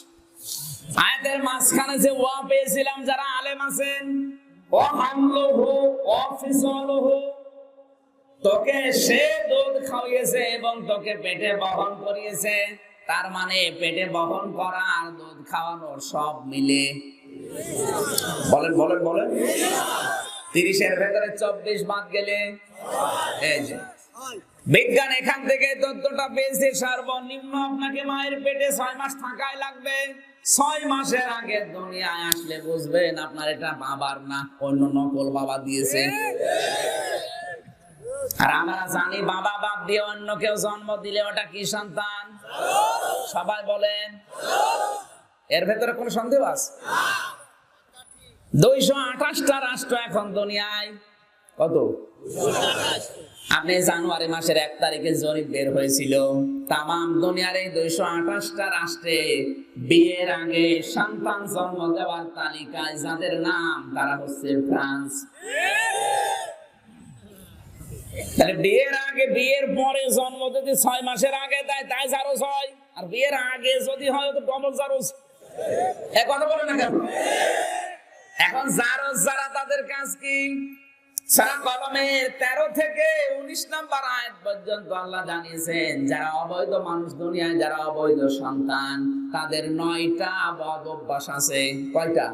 আয়াতের মাঝখানে যে ওয়া পেয়েছিলাম যারা আলেম আছেন, ও হামলুহু ও ফিসালুহু, তোকে সে দুধ খাওয়িয়েছে এবং তোকে পেটে বহন করিয়েছে। তার মানে পেটে বহন করা আর দুধ খাওয়ানো সব মিলে বলেন বলেন বলেন 30 এর ভেতরে 24 বাদ গেলে এই যে বিজ্ঞান এখান থেকে তথ্যটা পেয়েছে সর্বনিম্ন আপনাকে মায়ের পেটে 6 মাস থাকাই লাগবে। 6 মাসের আগে দুনিয়ায় আসলে বুঝবেন আপনার এটা বাবার না, অন্য নকল বাবা দিয়েছে। আর আমরা জানি বাবা বাপ দিয়ে অন্য কেউ জন্ম দিলে ওটা কি সন্তান? সবাই বলেন। এর ভেতরে কোনো সন্দেহ আছে? 228টা রাষ্ট্র এখন দুনিয়ায়। কত? আপনি জানুয়ারি মাসের 1 তারিখে জরিপ বের হয়েছিল তামাম দুনিয়ার এই 228টা রাষ্ট্রে বিয়ের আগে সন্তান জন্ম দেওয়ার তালিকায় যাদের নাম তারা হচ্ছে ফ্রান্স। তাহলে বিয়ের আগে বিয়ের পরে জন্ম যদি 6 মাসের আগে দেয় তাই 0.6, আর বিয়ের আগে যদি হয় তো ডবল 0। এ কথা বলে না কেন? এখন 0 যারা তাদের কাজ কি? সূরা কলমের 13 থেকে 19 নম্বর আয়াত পর্যন্ত আল্লাহ জানিয়েছেন যারা অবৈধ মানুষ দুনিয়ায়, যারা অবৈধ সন্তান, তাদের 9টা বদ অভ্যাস আছে। কয়টা?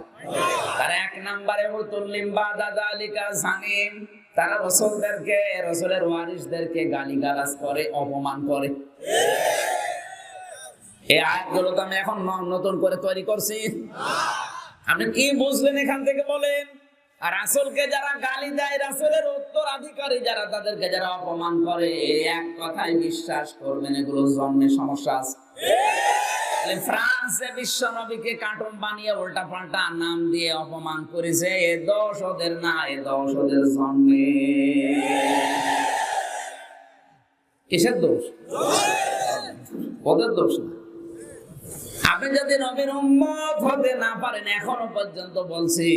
তার 1 নম্বরে মুতুল্লিম বাদা যালিকা জানিম, তারা রাসূলদেরকে, রাসূলের ওয়ারিসদেরকে গালিগালাজ করে, অপমান করে। এই আয়াতগুলো তো আমি এখন নতুন করে তৈরি করছি। আপনি কি বুঝলেন এখান থেকে বলেন? আর রাসূলকে যারা গালি দেয়, রাসূলের উত্তরাধিকারী যারা, তাদেরকে যারা অপমান করে, এক কথায় বিশ্বাস করবেন এগুলো জন্মে সমস্যা আছে। ফ্রান্সে বিশ্ব নবীকে কার্টুন বানিয়ে উল্টা পাল্টা নাম দিয়ে অপমান করেছে, এ দোষ ওদের না, এ দোষ ওদের জন্মে। কিসের দোষ? ওদের দোষ না। আপনি যদি নবীর উম্মত হতে না পারেন, এখনো পর্যন্ত বলছি,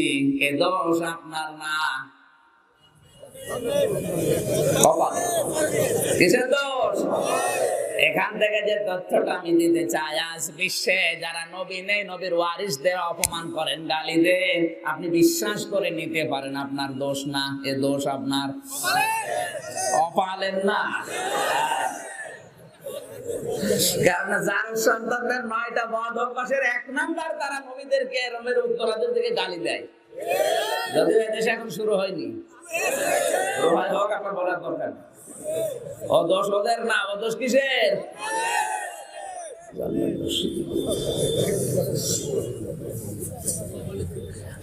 এ দোষ আপনার না। কিসের দোষ? এখান থেকে যে তথ্যটা আমি দিতে চাই, আজ বিশ্বে যারা নবী নেই, নবীর ওয়ারিসদের অপমান করেন, গালি দেন, আপনি বিশ্বাস করে নিতে পারেন আপনার দোষ না, এ দোষ আপনার। অপালেন না। কারণ যার সন্তানদের 9টা বদ অভ্যাসের 1 নাম্বার, তারা নবীদেরকে, নবীর উত্তরাধিকারীদেরকে গালি দেয়। যদিও এদেশে এখন শুরু হয়নি, হোক, আপনার বলার দরকার। ও দোষ ওদের না, ও দোষ কিসের?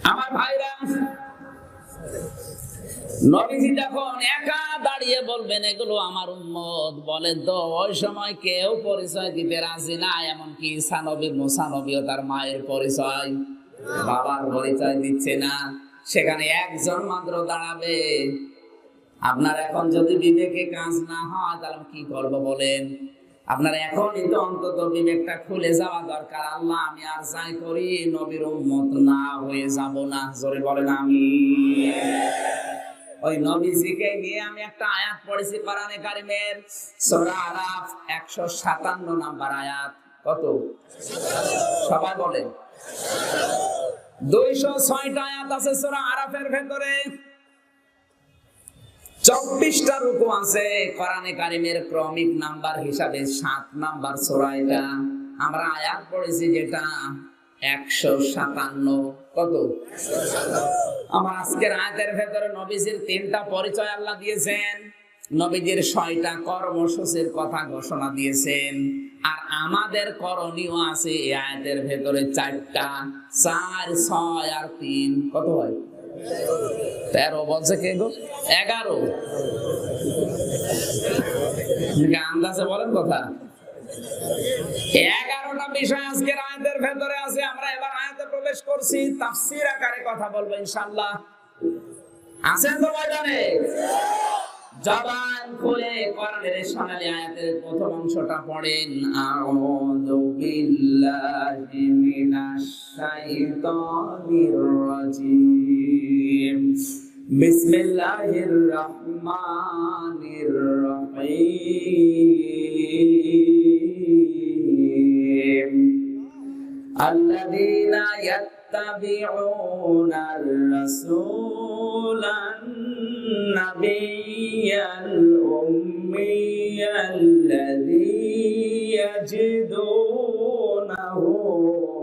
আমার ভাইরা, নবীজি যখন একা দাঁড়িয়ে বলবেন এগুলো আমার উম্মত, বলেন তো ওই সময় কেউ পরিচয় দিতে রাজি না, এমনকি ঈসা নবী, মুসা নবীও তার মায়ের পরিচয়, বাবার পরিচয় দিচ্ছে না। সেখানে একজন মাত্র দাঁড়াবে। আপনার এখন যদি বিবেকে কাজ না হয়, তাহলে কি করবো বলেন? আপনার এখনই তো অন্তত বিবেকটা খুলে যাওয়া দরকার। আল্লাহ, আমি আর যাই করি নবীর উম্মত না হয়ে যাব না। জোরে বলেন আমি। ওই নবীজিকে নিয়ে আমি একটা আয়াত পড়েছি কোরআনে কারিমের, সূরা আরাফ 157 নাম্বার আয়াত। কত? সবাই বলেন। 206টা আয়াত আছে সূরা আরাফের ভেতরে, 24টা রুকু আছে। কোরআনে কারিমের ক্রমিক নাম্বার হিসাবে 7 নাম্বার সূরা এটা। আমরা আয়াত পড়েছি যেটা 157। কত? আমার আজকের আয়াতের ভেতরে নবীজির 3টা পরিচয় আল্লাহ দিয়েছেন, নবীজির 6টা কর্মসূচির কথা ঘোষণা দিয়েছেন, আর আমাদের করণীয় আছে এই আয়াতের ভেতরে 4টা। 4, 6 আর 3 কত হয়? 13 বলছে কে গো? 11। আন্দাজে বলেন কথা। 11টা বিষয় আজকের আয়াতের ভেতরে আছে। আমরা এবার আয়াতে প্রবেশ করছি, তাফসীর আকারে কথা বলবো ইনশাআল্লাহ। আছেন তো ময়দানে? জবান খুলে কোরআনের সোনালী আয়াতের প্রথম অংশটা পড়েন। আউযু বিল্লাহি মিনাশ শাইতানির রাজিম। বিসমিল্লাহির রহমানির রহিম। আল্লাযীনা ইয়াত্তাবিউনার রাসূলান নাবিয়্যাল উম্মিয়াল্লাযী ইয়াজিদুনাহু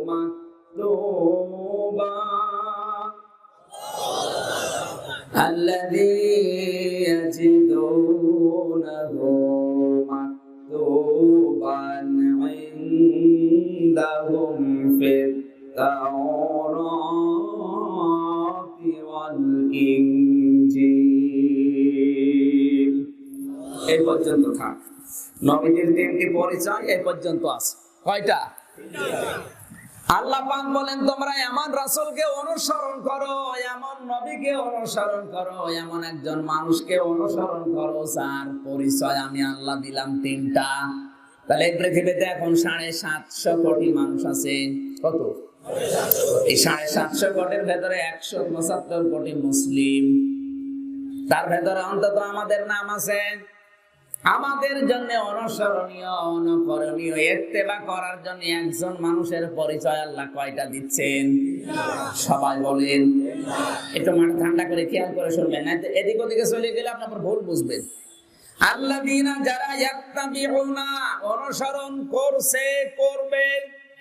মাকতুবা الذي يجدونه مكتوبا عندهم في التوراة والإنجيل। এই পর্যন্ত থাক। নবীদের 3টি পরিচয় এই পর্যন্ত আছে। কয়টা? আল্লাহ পাক বলেন, তোমরা এমন রাসূলকে অনুসরণ করো, এমন নবীকে অনুসরণ করো, এমন একজন মানুষকে অনুসরণ করো যার পরিচয় আমি আল্লাহ দিলাম 3টা। তাহলে এই পৃথিবীতে এখন 750 কোটি মানুষ আছে। কত? এই 750 কোটির ভেতরে 175 কোটি মুসলিম। তার ভেতরে অন্তত আমাদের নাম আছে। আমাদের জন্য অনুসরণীয়, অনুকরণীয়, ইত্তেবা করার জন্য একজন মানুষের পরিচয় আল্লাহ কয়টা দিচ্ছেন? সবাই বলেন। একটু মাথা ঠান্ডা করে খেয়াল করে শুনবেন, না এদিক ওদিকে চলে গেলে আপনি আবার ভুল বুঝবেন। আল্লাযীনা, যারা ইয়াত্তাবিউনা, অনুসরণ করছে, করবে।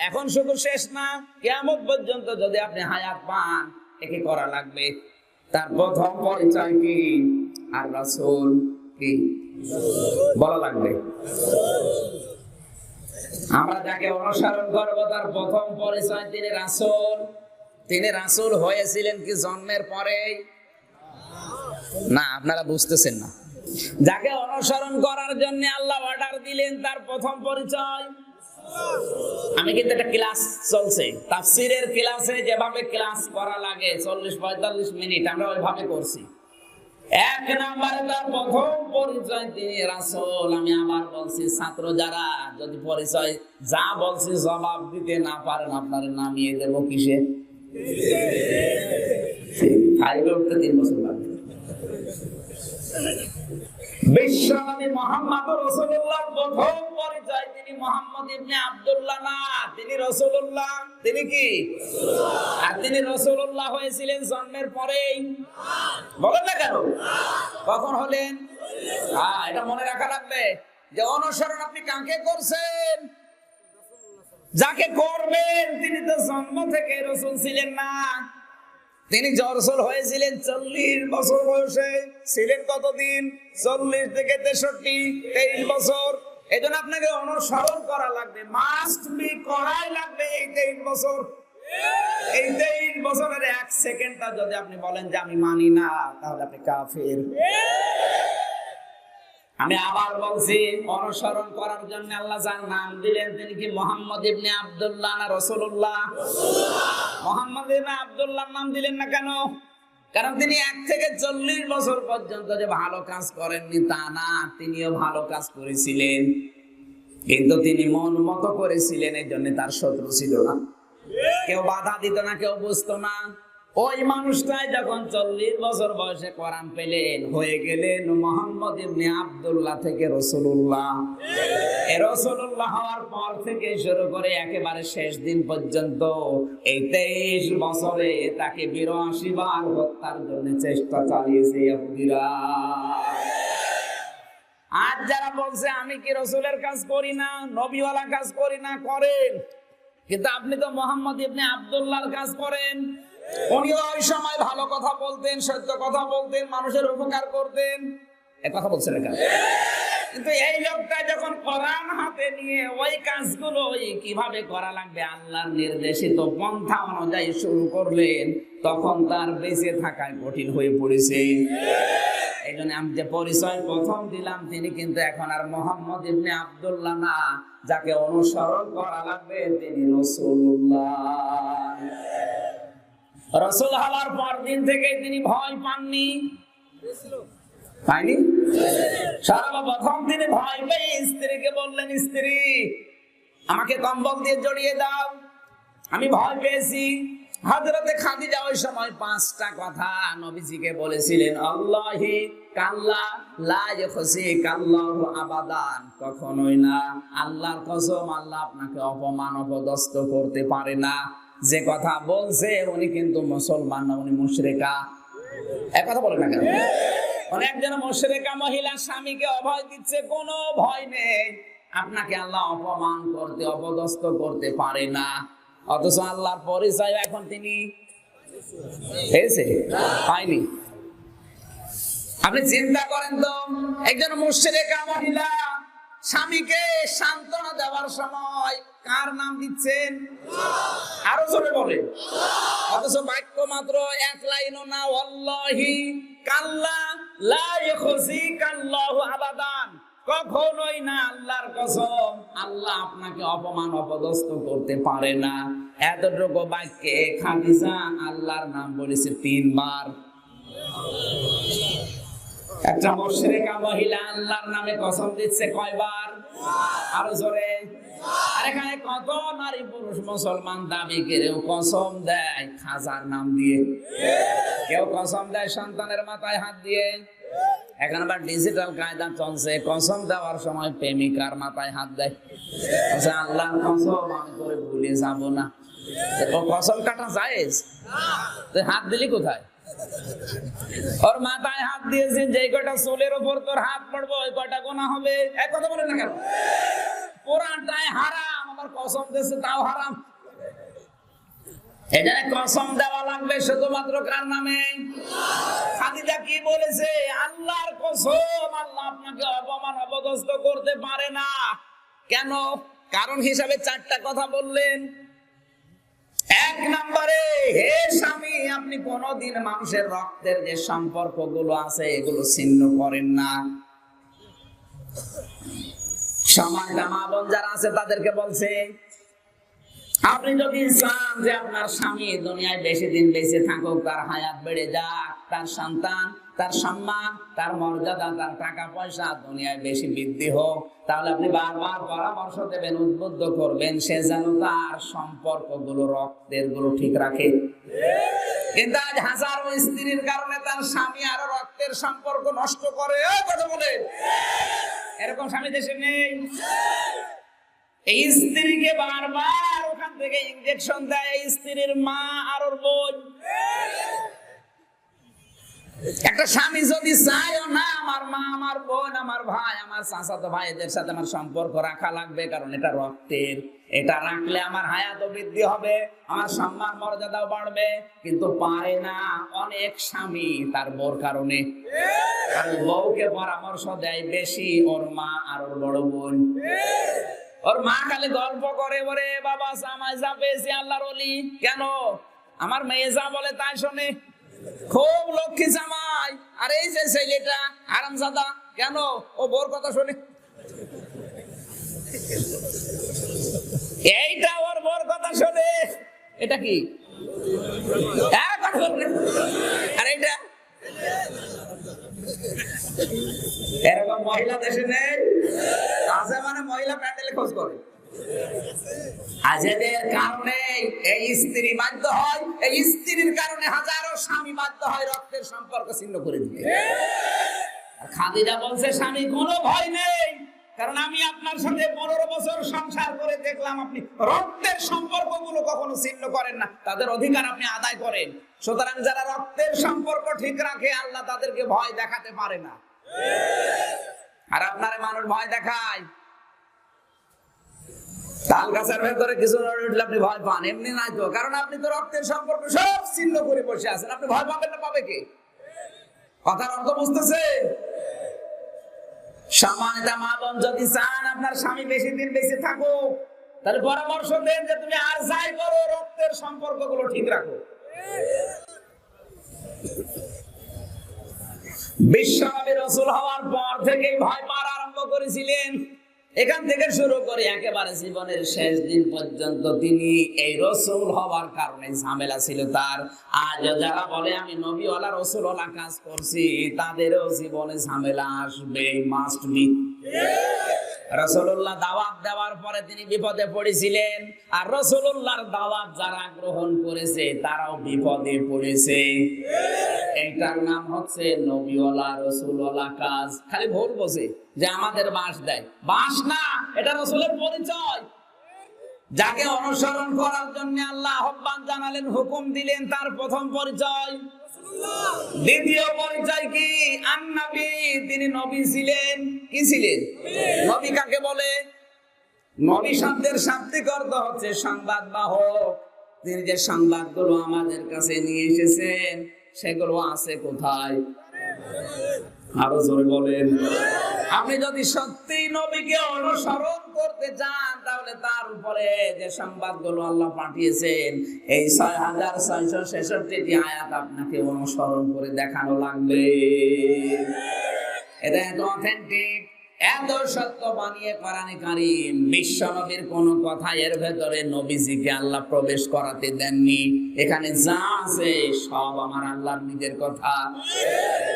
এখন শুধু শেষ না, কিয়ামত পর্যন্ত যদি আপনি হায়াত পান, একে করা লাগবে। তার প্রথম পরিচয় কি? আর রাসূল কি বলা লাগবে। আমরা যাকে অনুসরণ করব তার প্রথম পরিচয় তিনি রাসূল। তিনি রাসূল হয়েছিলেন কি জন্মের পরে? না, আপনারা বুঝতেছেন না। যাকে অনুসরণ করার জন্য আল্লাহ অর্ডার দিলেন তার প্রথম পরিচয়। আমি কিন্তু একটা ক্লাস চলছে, তাফসীরের ক্লাসে যেভাবে ক্লাস করা লাগে 40-45 মিনিট আমরা ওইভাবে করছি। এক নম্বরে তার প্রথম পরিচয় তিনি রাসূল। আমি আবার বলছি, ছাত্র যারা যদি পরিচয় যা বলছি জবাব দিতে না পারেন আপনারা নামিয়ে দেব কিসে? ফাইভে উঠতে 3 বছর লাগবে। বিশ্বনবী মুহাম্মদ রাসূলুল্লাহ প্রথম পরিচয় তিনি মুহাম্মদ ইবনে আব্দুল্লাহ না, তিনি রাসূলুল্লাহ। তিনি কি? আর তিনি রাসূলুল্লাহ হয়েছিলেন জন্মের পরেই। বলেন না কেন? কখন হলেন? এটা মনে রাখা লাগবে যে অনুসরণ আপনি কাকে করছেন, যাকে করবেন তিনি তো জন্ম থেকে রাসূল ছিলেন না। তিনি রাসূল হয়েছিলেন 40 বছর বয়সে। ছিলেন কতদিন? 40 থেকে 63, 23 বছর। এজন্য আপনাকে অনুসরণ করা লাগবে, মাস্ট বি করাই লাগবে এই 23 বছর। এই 23 বছরের 1 সেকেন্ডটা যদি আপনি বলেন যে আমি মানি না, তাহলে আপনি কাফের। আমি আবার বলছি, অনুসরণ করার জন্য আল্লাহ যার নাম দিলেন তিনি কি মুহাম্মদ ইবনে আব্দুল্লাহ না রাসূলুল্লাহ? মুহাম্মদ ইবনে আব্দুল্লাহ নাম দিলেন না কেন? কারণ তিনি 1 থেকে 40 বছর পর্যন্ত যে ভালো কাজ করেননি তা না, তিনিও ভালো কাজ করেছিলেন, কিন্তু তিনি মন মতো করেছিলেন, এই জন্য তার শত্রু ছিল না, কেউ বাধা দিত না, কেউ বুঝতো না। ওই মানুষটাই যখন 40 বছর বয়সে কোরআন পেলেন, হয়ে গেলেন মুহাম্মদ ইবনে আব্দুল্লাহ থেকে রাসূলুল্লাহ। এই রাসূলুল্লাহ হওয়ার পর থেকে শুরু করে একেবারে শেষ দিন পর্যন্ত এই 23 বছরে তাকে 82 বার হত্যার জন্য চেষ্টা চালিয়েছে ইহুদিরা। আজ যারা বলছে আমি কি রাসূলের কাজ করি না, নবীওয়ালা কাজ করি না, করেন, কিন্তু আপনি তো মুহাম্মদ ইবনে আব্দুল্লাহর কাজ করেন। উনিও ওই সময় ভালো কথা বলতেন, সত্য কথা বলতেন, মানুষের উপকার করতেন, এই কথা বলছেন কেন? কিন্তু এই লোকটা যখন কোরআন হাতে নিয়ে ওই কাজগুলো কিভাবে করা লাগবে আল্লাহর নির্দেশিত পন্থা অনুযায়ী শুরু করলেন, তখন তার বেঁচে থাকায় কঠিন হয়ে পড়েছে। এই জন্য আমি যে পরিচয় প্রথম দিলাম, তিনি কিন্তু এখন আর মুহাম্মদ ইবনে আব্দুল্লাহ না, যাকে অনুসরণ করা লাগবে তিনি রাসূলুল্লাহ। রাসূল হওয়ার পর দিন থেকে তিনি ভয় পাননি, পাইনি? সর্বপ্রথম তিনি ভয় পেয়ে স্ত্রীকে বললেন, স্ত্রী আমাকে কম্বল দিয়ে জড়িয়ে দাও, আমি ভয় পেয়েছি। হযরতে খাদিজা ওই সময় 5টা কথা নবীজিকে বলেছিলেন, আল্লাহি কাল্লা লা ইয়াখসিকাল্লাহু আবাদান, কখনোই না, আল্লাহর কসম আল্লাহ আপনাকে অপমান অপদস্থ করতে পারে না। যে কথা বলছে উনি কিন্তু মুসলমান না, উনি মুশরিকা। এক কথা বলেন না কেন? অনেকজন মুশরিকা মহিলা স্বামীকে অভয় দিচ্ছে, কোনো ভয় নেই, আপনাকে আল্লাহ অপমান করতে অপদস্থ করতে পারে না। অথচ আল্লাহর পরিচয় এখন তিনি পেয়েছে, পায়নি। আপনি চিন্তা করেন তো, একজন মুশরিকা মহিলা স্বামীকে সান্ত্বনা দেওয়ার সময় কার নাম দিচ্ছেন? আরো জোরে বলে। অথচ বাক্য মাত্র 1 লাইনও না, ওয়াল্লাহি কাল্লা লা ইয়াখসিকাল্লাহু আবাদান, কখনোই না, আল্লাহর কসম আল্লাহ আপনাকে অপমান অপদস্থ করতে পারে না। এতটুকু বাক্যে খাদিজা আল্লাহর নাম বলেছে 3 বার। একটা মুশরিকা মহিলা আল্লাহর নামে কসম দিচ্ছে কয়বার? আরো জোরে। আর এখানে কত নারী পুরুষ মুসলমান দাবি করেও কসম দেয় খাজার নাম দিয়ে, কেউ কসম দেয় সন্তানের মাথায় হাত দিয়ে। এখন আবার ডিজিটাল কায়দা চলছে, কসম দেওয়ার সময় প্রেমিকার মাথায় হাত দেয়, আল্লাহর কসম আমি করে ভুলে যাব না। ও কসম কাটা জায়েজ? তুই হাত দিলি কোথায়? ওর মাথায় হাত দিয়েছে, যে কয়টা চুলের উপর তোর হাত পড়বে ওই কয়টা গোনা হবে। এক কথা বলেন না কেন? পুরাটাই হারাম, আবার কসম দিয়েছে তাও হারাম। এখানে কসম দেওয়া লাগবে শুধুমাত্র কার নামে? খাদিজা কি বলেছে? আল্লাহর কসম আল্লাহ আপনাকে অপমান অপদস্থ করতে পারে না। কেন? কারণ হিসাবে 4টা কথা বললেন। 1 নম্বরে, হে স্বামী, আপনি কোনদিন মানুষের রক্তের যে সম্পর্কগুলো আছে এগুলো ছিন্ন করেন না। সমাজটা মা বোন যারা আছে তাদেরকে বলছে, আপনি যদি চান যে আপনার স্বামী দুনিয়ায় বেশি দিন বেঁচে থাকুক, তার হায়াত বেড়ে যাক, তার সন্তান, তার সম্মান, তার মর্যাদা, তার টাকা পয়সা দুনিয়ায় বেশি বৃদ্ধি হোক, তাহলে আপনি বারবার পরামর্শ দেবেন, উদ্বুদ্ধ করবেন সে যেন তার সম্পর্কগুলো রক্তের গুলো ঠিক রাখে। কিন্তু আজ হাজারো স্ত্রীর কারণে তার স্বামী আরো রক্তের সম্পর্ক নষ্ট করে। কথা বলে, এরকম স্বামী দেশে নেই। এই স্ত্রীকে বারবার ওখান থেকে ইনজেকশন দেয় স্ত্রীর মা আর ওর বোন। একটা স্বামী যদি চায়ও না আমার মা, আমার বোন, আমার ভাই, আমার চাচাতো ভাইদের সাথে আমার সম্পর্ক রাখা লাগবে, কারণ এটা রক্তের, এটা রাখলে আমার হায়াতও বৃদ্ধি হবে, আমার সম্মান মর্যাদাও বাড়বে, কিন্তু পারে না অনেক স্বামী তার বউর কারণে। কারণ বউকে পরামর্শ দেয় বেশি ওর মা আর ওর বড় বোন। ওর মা খালি গল্প করে, বলে বাবা জামাই যা পেয়েছি আল্লাহর ওলি, কেন আমার মেয়ে যা বলে তাই শোনে, খুব লক্ষ্মী জামাই। আর এই যে ছেলেটা হারামজাদা, কেন ও বোর কথা শোনে, এইটা ওর বোর কথা শোনে। এটা কি? আর এইটা এরকম মহিলা দেশে নেই আছে, মানে মহিলা প্যান্ডেলে খোঁজ করে। আজেদের কারণে এই স্ত্রী বাধ্য হয়, এই স্ত্রীর কারণে হাজারো স্বামী বাধ্য হয় রক্তের সম্পর্ক ছিন্ন করে দিতে। খাদিজা বলছে, স্বামী কোনো ভয় নেই, কারণ আমি আপনার সাথে 15 বছর সংসার করে দেখলাম আপনি রক্তের সম্পর্কগুলো কখনো ছিন্ন করেন না, তাদের অধিকার আপনি আদায় করেন। সুতরাং যারা রক্তের সম্পর্ক ঠিক রাখে আল্লাহ তাদেরকে ভয় দেখাতে পারে না। আর আপনারে মানুষ ভয় দেখায়, তাল গাছের ভেতরে কিছু উঠলে আপনি ভয় পান, এমনি নাই তো, কারণ আপনি তো রক্তের সম্পর্ক সব ছিন্ন করে বসে আছেন, আপনি ভয় পাবেন না, পাবে কে? কথার অর্থ বুঝতেছে? সম্মানিত মা বোন, যদি চান আপনার স্বামী বেশি দিন বেঁচে থাকুক, তাহলে পরামর্শ দেন যে তুমি আর যাই করো রক্তের সম্পর্কগুলো ঠিক রাখো। বিশ্বনবী রাসূল হওয়ার পর থেকেই ভয় পাওয়া আরম্ভ করেছিলেন। এখান থেকে শুরু করে একেবারে জীবনের শেষ দিন পর্যন্ত তিনি এই রাসূল হওয়ার কারণে ঝামেলা ছিল তার। আজ যারা বলে আমি নবীওয়ালা রাসূলওয়ালা কাজ করছি, তাদেরও জীবনে ঝামেলা আসবে, মাস্ট বি। রাসূলুল্লাহ দাওয়াত দেওয়ার পরে তিনি বিপদে পড়েছিলেন, আর রাসূলুল্লাহর দাওয়াত যারা গ্রহণ করেছে তারাও বিপদে পড়েছে। এটার নাম হচ্ছে নবীওয়ালা রাসূলওয়ালা কাজ। খালি ভুল বোঝে যে আমাদের বাঁশ দেয়, বাঁশ না, এটা রাসূলের পরিচয়। যাকে অনুসরণ করার জন্য আল্লাহ আহ্বান জানালেন, হুকুম দিলেন, তার প্রথম পরিচয় রাসূলুল্লাহ। দ্বিতীয় পরিচয় কি? আন-নবী, তিনি নবী ছিলেন। কি ছিলেন? নবী কাকে বলে? নবী শব্দের শাব্দিক অর্থ হচ্ছে সংবাদ বাহক। তিনি যে সংবাদগুলো আমাদের কাছে নিয়ে এসেছেন সেগুলো আছে কোথায়? আরো জোরে বলেন। আপনি যদি সত্যি নবীকে অনুসরণ করতে চান, তাহলে তার উপরে যে সংবাদগুলো আল্লাহ পাঠিয়েছেন এই 6666টি আয়াত আপনাকে অনুসরণ করে দেখানো লাগবে। এটা এত অথেন্টিক, এত সত্য বানিয়ে কোরআনে কারীম। বিশ্ব নবীর কোন কথা এর ভেতরে নবীজিকে আল্লাহ প্রবেশ করাতে দেননি। এখানে যা আছে সব আমার আল্লাহর নিজের কথা।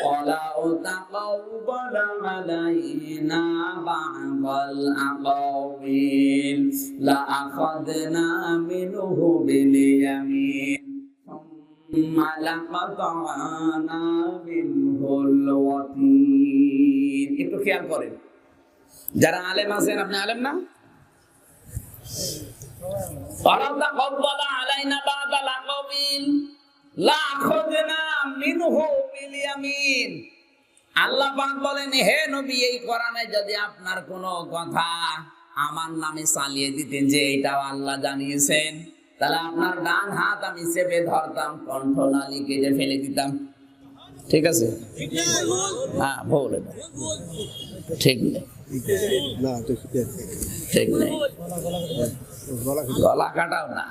ওয়ালাউ তাকাওবালা আলাইনা বা'দাল আকাওবিল লা আখাযনা মিনহু বিল ইয়ামিন সুম্মা লাকাতা'না মিনহুল ওয়াতিন। একটু খেয়াল করেন, যারা আলেম আছেন, আপনি আলেম না? আল্লাহ পাক বলেন, হে নবী, এই কোরআনে যদি আপনার কোনো কথা আমার নামে চালিয়ে দিতেন যে এটাও আল্লাহ জানিয়েছেন, তাহলে আপনার ডান হাত আমি চেপে ধরতাম, কণ্ঠনালী কেটে ফেলে দিতাম। ঠিক আছে? হ্যাঁ, ভুল, ঠিক না। ঠিক নেই, গলা কাটাও না।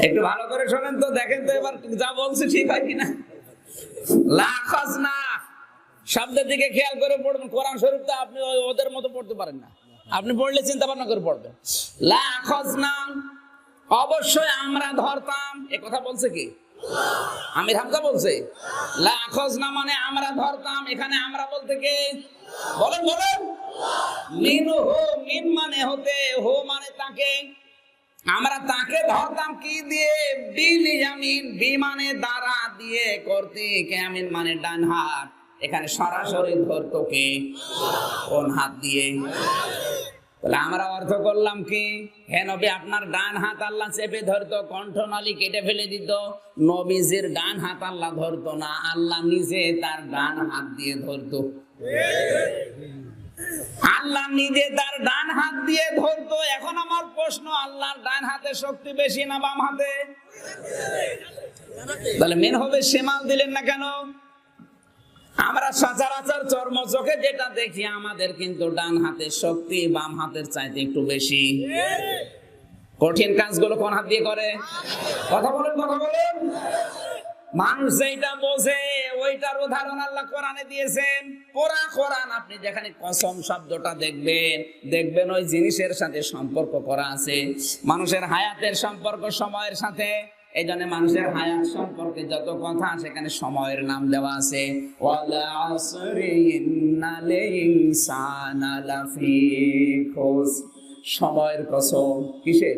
একটু ভালো করে শোনেন তো, দেখেন তো এবার যা বলছে ঠিক হয় কিনা। লাখাজনা শব্দের দিকে খেয়াল করে পড়বেন। কোরআন শরীফটা আপনি ওদের মতো পড়তে পারেন না, আপনি পড়লে চিন্তা ভাবনা করে পড়বেন। লাখাজনা অবশ্যই আমরা ধরতাম, এ কথা বলছে কি? আমির হামজা বলছে। লাখাজনা মানে আমরা ধরতাম, এখানে আমরা বলতে কে? বলেন বলেন। মিন হো, মিন মানে হতে, হো মানে তাকে। আমরা তাকে ধরতাম কি দিয়ে? বিল ইয়ামিন, বি মানে দ্বারা, দিয়ে করতে, ইয়ামিন মানে ডান হাত। এখানে সরাসরি ধরতো কে? কোন হাত দিয়ে? তাহলে আমরা অর্থ করলাম কি? হে নবী, আপনার ডান হাত আল্লাহ চেপে ধরতো, কণ্ঠনালী কেটে ফেলে দিত। নবীজির ডান হাত আল্লাহ ধরতো না, আল্লাহ নিজে তার ডান হাত দিয়ে ধরতো। আল্লাহ নিজে তার ডান হাত দিয়ে ধরতো। এখন আমার প্রশ্ন, আল্লাহর ডান হাতে শক্তি বেশি না বাম হাতে? তাহলে মেন হবে সেমাল দিলেন না কেন? আমরা সচরাচর চর্ম চোখে যেটা দেখি, আমাদের কিন্তু ডান হাতের শক্তি বাম হাতের চাইতে একটু বেশি। কঠিন কাজগুলো কোন হাত দিয়ে করে? কথা বলেন, কথা বলেন। মানুষ যেটা বোঝে ওইটার উদাহরণ আল্লাহ কোরআনে দিয়েছেন। পুরা কোরআন আপনি যেখানে কসম শব্দটা দেখবেন, দেখবেন ওই জিনিসের সাথে সম্পর্ক করা আছে। মানুষের হায়াতের সম্পর্ক সময়ের সাথে। এই জন্য মানুষের হায়াত সম্পর্কে যত কথা সেখানে সময়ের নাম দেওয়া আছে। ওয়ালা আসরি ইন্নাল ইনসানা লাফি খুস, সময়ের কসম। কিসের?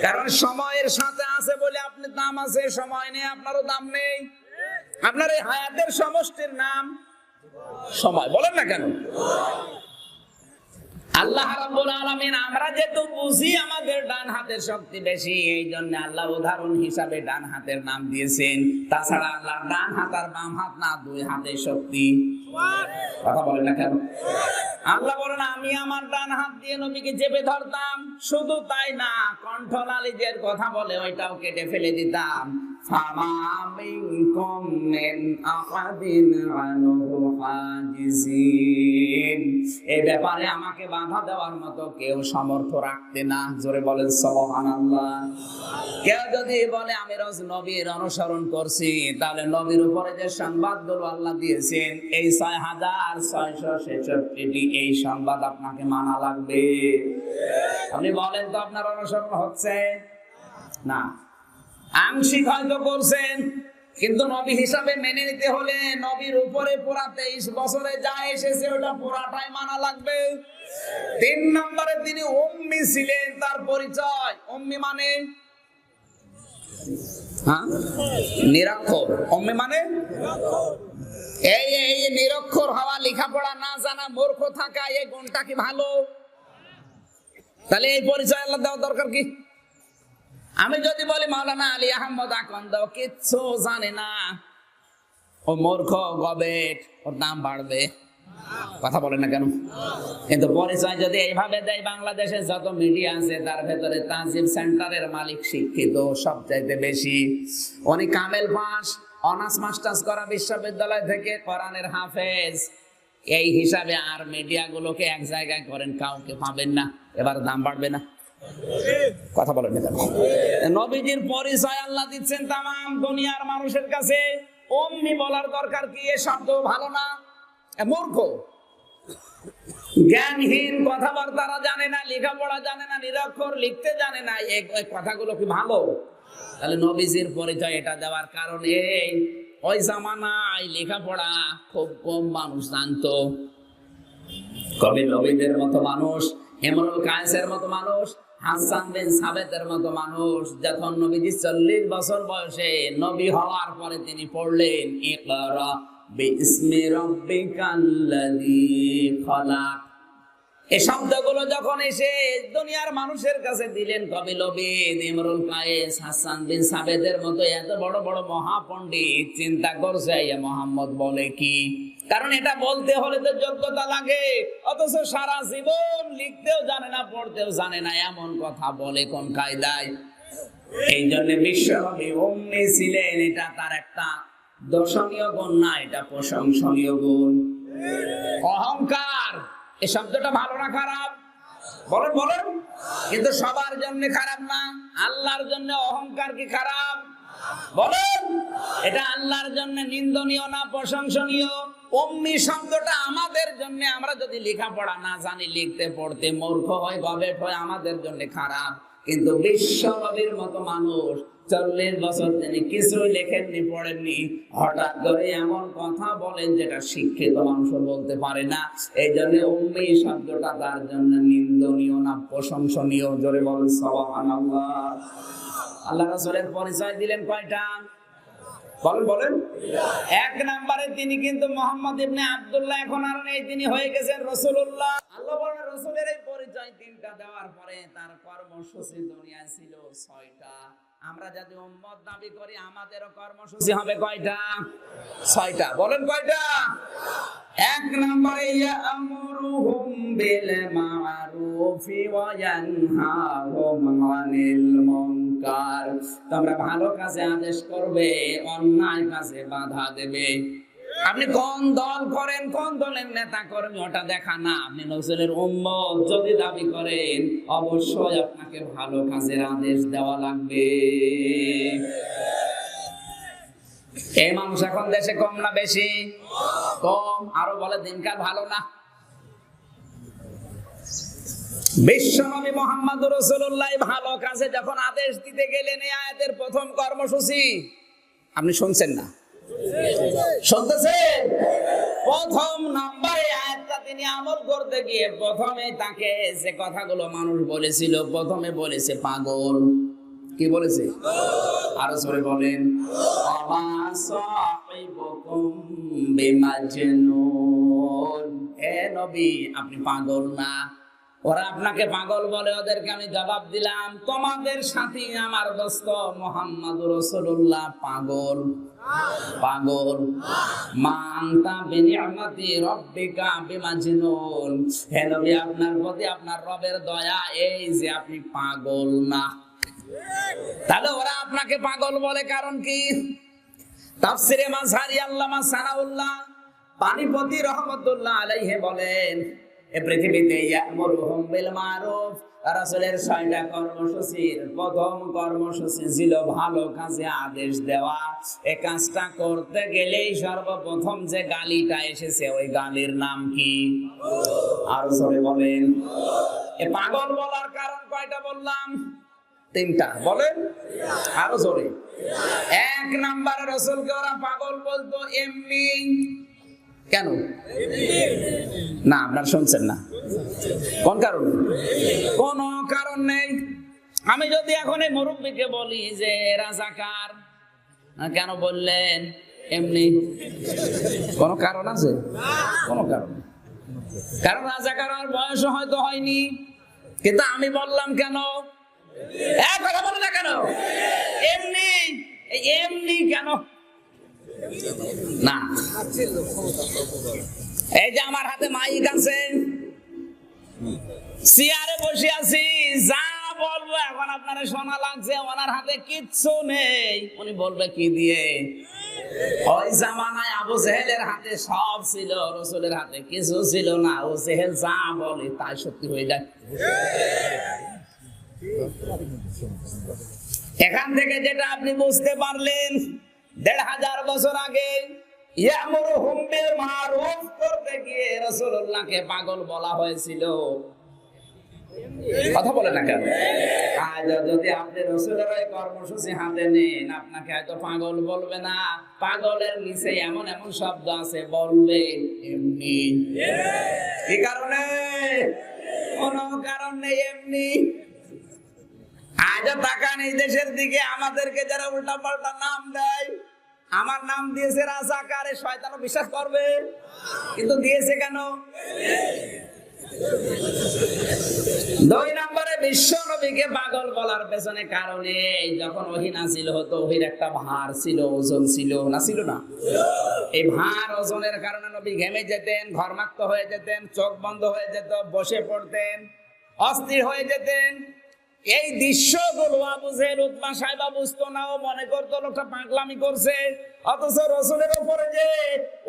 কারণ সময়ের সাথে আছে বলে আপনি দাম আছে, সময় নেই আপনারও দাম নেই। আপনার এই হায়াতের সমষ্টির নাম সময়। বলেন না কেন? আল্লাহ রাব্বুল আলামিন, আমরা যেহেতু বুঝি আমাদের ডান হাতের শক্তি বেশি, এই জন্য আল্লাহ উদাহরণ হিসাবে ডান হাতের নাম দিয়েছেন। তাছাড়া আল্লাহ ডান হাত আর বাম হাত না, দুই হাতের শক্তি। কথা বলেন না কেন? আল্লাহ বলেন, আমি আমার ডান হাত দিয়ে নবীকে চেপে ধরতাম। শুধু তাই না, কণ্ঠনালী যে কথা বলে ওইটাও কেটে ফেলে দিতাম। ফামা মিনকুম মিন আহাদিন আনহু হাজিজিন, এই ব্যাপারে আমাকে বাধা দেওয়ার মতো কেউ সামর্থ্য রাখতে না। জোরে বলেন সুবহানাল্লাহ। কেউ যদি বলে আমি নবীর অনুসরণ করছি, তাহলে নবীর উপরে যে সংবাদগুলো আল্লাহ দিয়েছেন, এই 6666টি এই সংবাদ আপনাকে মানা লাগবে। আপনি বলেন তো আপনার অনুসরণ হচ্ছে না? আংশিক হয়তো করছেন, কিন্তু নবী হিসাবে মেনে নিতে হলে নবীর উপরে পুরা 23 বছরে যা এসেছে ওটা পুরাটাই মানা লাগবে। 3 নম্বরে তিনি উম্মি ছিলেন, তার পরিচয় উম্মি মানে নিরক্ষর। উম্মি মানে এই নিরক্ষর হওয়া, লেখাপড়া না জানা, মূর্খ থাকা, এই গুণটা কি ভালো? তাহলে এই পরিচয় আল্লাহ দেওয়া দরকার কি? আমি যদি বলি মাওলানা আলী আহমদ আকন্দ কিচ্ছু জানে না, ও মূর্খ গবেট, ওর দাম বাড়বে। কথা বলে না কেন? কিন্তু পরিচয় যদি এইভাবে দেয়, বাংলাদেশে যত মিডিয়া আছে তার ভেতরে তাজিম সেন্টারের মালিক শিক্ষিত সবচাইতে বেশি। উনি কামেল পাস, অনার্স মাস্টার্স করা বিশ্ববিদ্যালয় থেকে, কোরআনের হাফেজ। এই হিসাবে আর মিডিয়া গুলোকে এক জায়গায় করেন, কাউকে পাবেন না। এবার দাম বাড়বে না? কথা বলেন না। নবীজির পরিচয় আল্লাহ দিচ্ছেন তামাম দুনিয়ার মানুষের কাছে। উম্মি বলার দরকার কি? এ শব্দ ভালো না? মূর্খ, জ্ঞানহীন, কথাবার্তা জানে না, লেখাপড়া জানে না, নিরক্ষর, লিখতে জানে না, এই কথাগুলো কি ভালো? তাহলে নবীজির পরিচয় এটা দেওয়ার কারণে ওই জামানায় লেখাপড়া খুব কম মানুষ জানতো। কবি নবীদের মতো মানুষ, ইমরুল কায়েসের মতো মানুষ, হাসান বিন সাবেতের মতো মানুষ, যখন নবীজি 40 বছর বয়সে নবী হওয়ার পরে তিনি পড়লেন ইকরা বিইসমি রাব্বিকাল্লাযী খালাক। এই শব্দগুলো যখন এসে দুনিয়ার মানুষের কাছে দিলেন, কবি লবিদ, ইমরুল কায়েস, হাসান বিন সাবেতের মতো এত বড় বড় মহাপণ্ডিত চিন্তা করছে এ মুহাম্মদ বলে কি? কারণ এটা বলতে হলে তো যোগ্যতা লাগে, অথচ সারা জীবন লিখতেও জানে না, পড়তেও জানে না, এমন কথা বলে কোন কায়দায়? এই জন্য বিশ্বনবী উম্মি ছিলেন, এটা তার একটা দর্শনীয় গুণ না, এটা প্রশংসনীয় গুণ। অহংকার এই শব্দটা ভালো না খারাপ? বলেন বলেন। কিন্তু সবার জন্য খারাপ না। আল্লাহর জন্য অহংকার কি খারাপ? বলেন। এটা আল্লাহর জন্য নিন্দনীয় না প্রশংসনীয়? উম্মি শব্দটা আমাদের জন্য, আমরা যদি লেখাপড়া না জানি, লিখতে পড়তে মূর্খ হয়, গবেট হয়, আমাদের জন্য খারাপ। কিন্তু বিশ্বনবীর মতো মানুষ 40 বছর তিনি কিছুই লেখেননি, পড়েননি, হঠাৎ করে এমন কথা বলেন যেটা শিক্ষিত মানুষ বলতে পারে না। এই জন্য উম্মি শব্দটা তার জন্য নিন্দনীয় না প্রশংসনীয়? জোরে বলেন সুবহানাল্লাহ। আল্লাহ রাসূলের পরিচয় দিলেন কয়টা? বলেন বলেন। 1 নম্বরে তিনি কিন্তু মুহাম্মদ ইবনে আব্দুল্লাহ এখন আর নেই, তিনি হয়ে গেছেন রাসূলুল্লাহ। আল্লাহ বলেন রাসূলের এই পরিচয় 3টা দেওয়ার পরে তার কর্মসূচি দুনিয়ায় ছিল 6টা। আমরা যদি উম্মত দাবি করি, আমাদেরও কর্মসূচি হবে কয়টা? 6টা। বলেন কয়টা? 1 নম্বরে ইয়ামুরুহুম বিল মা'রুফি ওয়া ইয়ানহাহুম আনিল মুনকার। তোমরা ভালো কাজে আদেশ করবে, অন্যায় কাজে বাধা দেবে। আপনি কোন দল করেন, কোন দলের নেতা কর্মী, ওটা দেখা না। আপনি রাসূলের উম্মত যদি দাবি করেন, অবশ্যই আপনাকে ভালো কাজের আদেশ দেওয়া লাগবে। এই মানুষ এখন দেশে কম না বেশি? কম। আরো বলে দিনকাল ভালো না। বিশ্বনবী মুহাম্মদুর রাসূলুল্লাহ ভালো কাজে যখন আদেশ দিতে গেলেন, এই আয়াতের প্রথম কর্মসূচি আপনি শুনছেন না? শুনতেছেন? প্রথম নম্বরে আয়াতটা তিনি আমল করতে গিয়ে প্রথমে তাকে যে কথাগুলো মানুষ বলেছিল, প্রথমে বলেছে পাগল। কি বলেছে? আরো জোরে বলেন। আমা সাহিবুকুম বিমাজনুন। হে নবী, আপনি পাগল না। ওরা আপনাকে পাগল বলে, ওদেরকে আমি জবাব দিলাম, তোমাদের সাথী আমার দোস্ত মুহাম্মদুর রাসূলুল্লাহ পাগল। পাগল। মানতা বিনিয়ামতি রাব্বিকা বিমাজনুন। হে নবী, আপনার প্রতি আপনার রবের দয়া এই যে আপনি পাগল না। তাহলে ওরা আপনাকে পাগল বলে কারণ কি? তাফসিরে মাযহারি আল্লামা সানাউল্লাহ পানিপতি রহমাতুল্লাহ আলাইহি বলেন, এই পৃথিবীতে ইয়ামুরুহুম বিল মারুফ, রাসূলের 6টা কর্মসূচির প্রথম কর্মসূচি ছিল ভালো কাজে আদেশ দেওয়া। এই কাজটা করতে গেলেই সর্বপ্রথম যে গালিটা এসেছে, ওই গালির নাম কি? আর জোরে বলেন। এই পাগল বলার কারণ কয়টা বললাম? 3টা। বলেন আরো জোরে। 1 নম্বরে রাসূলকে ওরা পাগল বলতো এমনি। কেন? না, আপনারা শুনছেন না। কোন কারণে? কোন কারণ নেই। আমি যদি এখন এই মুরব্বিকে বলি যে রাজাকার, কেন বললেন এমনি? কোন কারণ আছে? কোন কারণ? কারণ রাজাকার আর বয়স হয়তো হয়নি, কিন্তু আমি বললাম কেন? কথা বলে না কেন? এমনি। এমনি কেন? না, এই যে আমার হাতে মাইক আছে, চেয়ারে বসে আছি, যা বলবো এখন আপনারা শোনা লাগছে। ওনার হাতে কিচ্ছু নেই, উনি বলবে কি দিয়ে? ওই জামানায় আবু জেহেলের হাতে সব ছিল, রাসূলের হাতে কিছু ছিল না। ও জেহেল যা বলে তাই সত্যি হয়ে যায়। এখান থেকে যেটা আপনি বুঝতে পারলেন, 1500 বছর আগে ইয়ামুরুহুম বিল মারুফ করতে গিয়ে রাসূলুল্লাহকে পাগল বলা হয়েছিল। কথা বলে না কেন? আজ যদি আপনি রাসূলের এই কর্মসূচি হাতে নেন, আপনাকে হয়তো পাগল বলবে না, পাগলের নিচে এমন এমন শব্দ আছে, বলবে এমনি। কি কারণে? কোনো কারণ নেই, এমনি। আজ তাকান এই দেশের দিকে, আমাদেরকে যারা উল্টা পাল্টা নাম দেয়, আমার নাম দিয়েছে রাজাকার, শয়তানও বিশ্বাস করবে, কিন্তু দিয়েছে কেন? 2 নম্বরে বিশ্ব নবীকে পাগল বলার পেছনে কারণে, যখন ওহী নাযিল হতো, ওহীর একটা ভার ছিল, ওজন ছিল, না ছিল না? এই ভার ওজনের কারণে নবী ঘেমে যেতেন, ঘর্মাক্ত হয়ে যেতেন, চোখ বন্ধ হয়ে যেত, বসে পড়তেন, অস্থির হয়ে যেতেন। এই দৃশ্যগুলো আবু জেহেল উতবা সাহেবা বুঝতো না, ও মনে করতো লোকটা পাগলামি করছে। অথচ রাসূলের উপরে যে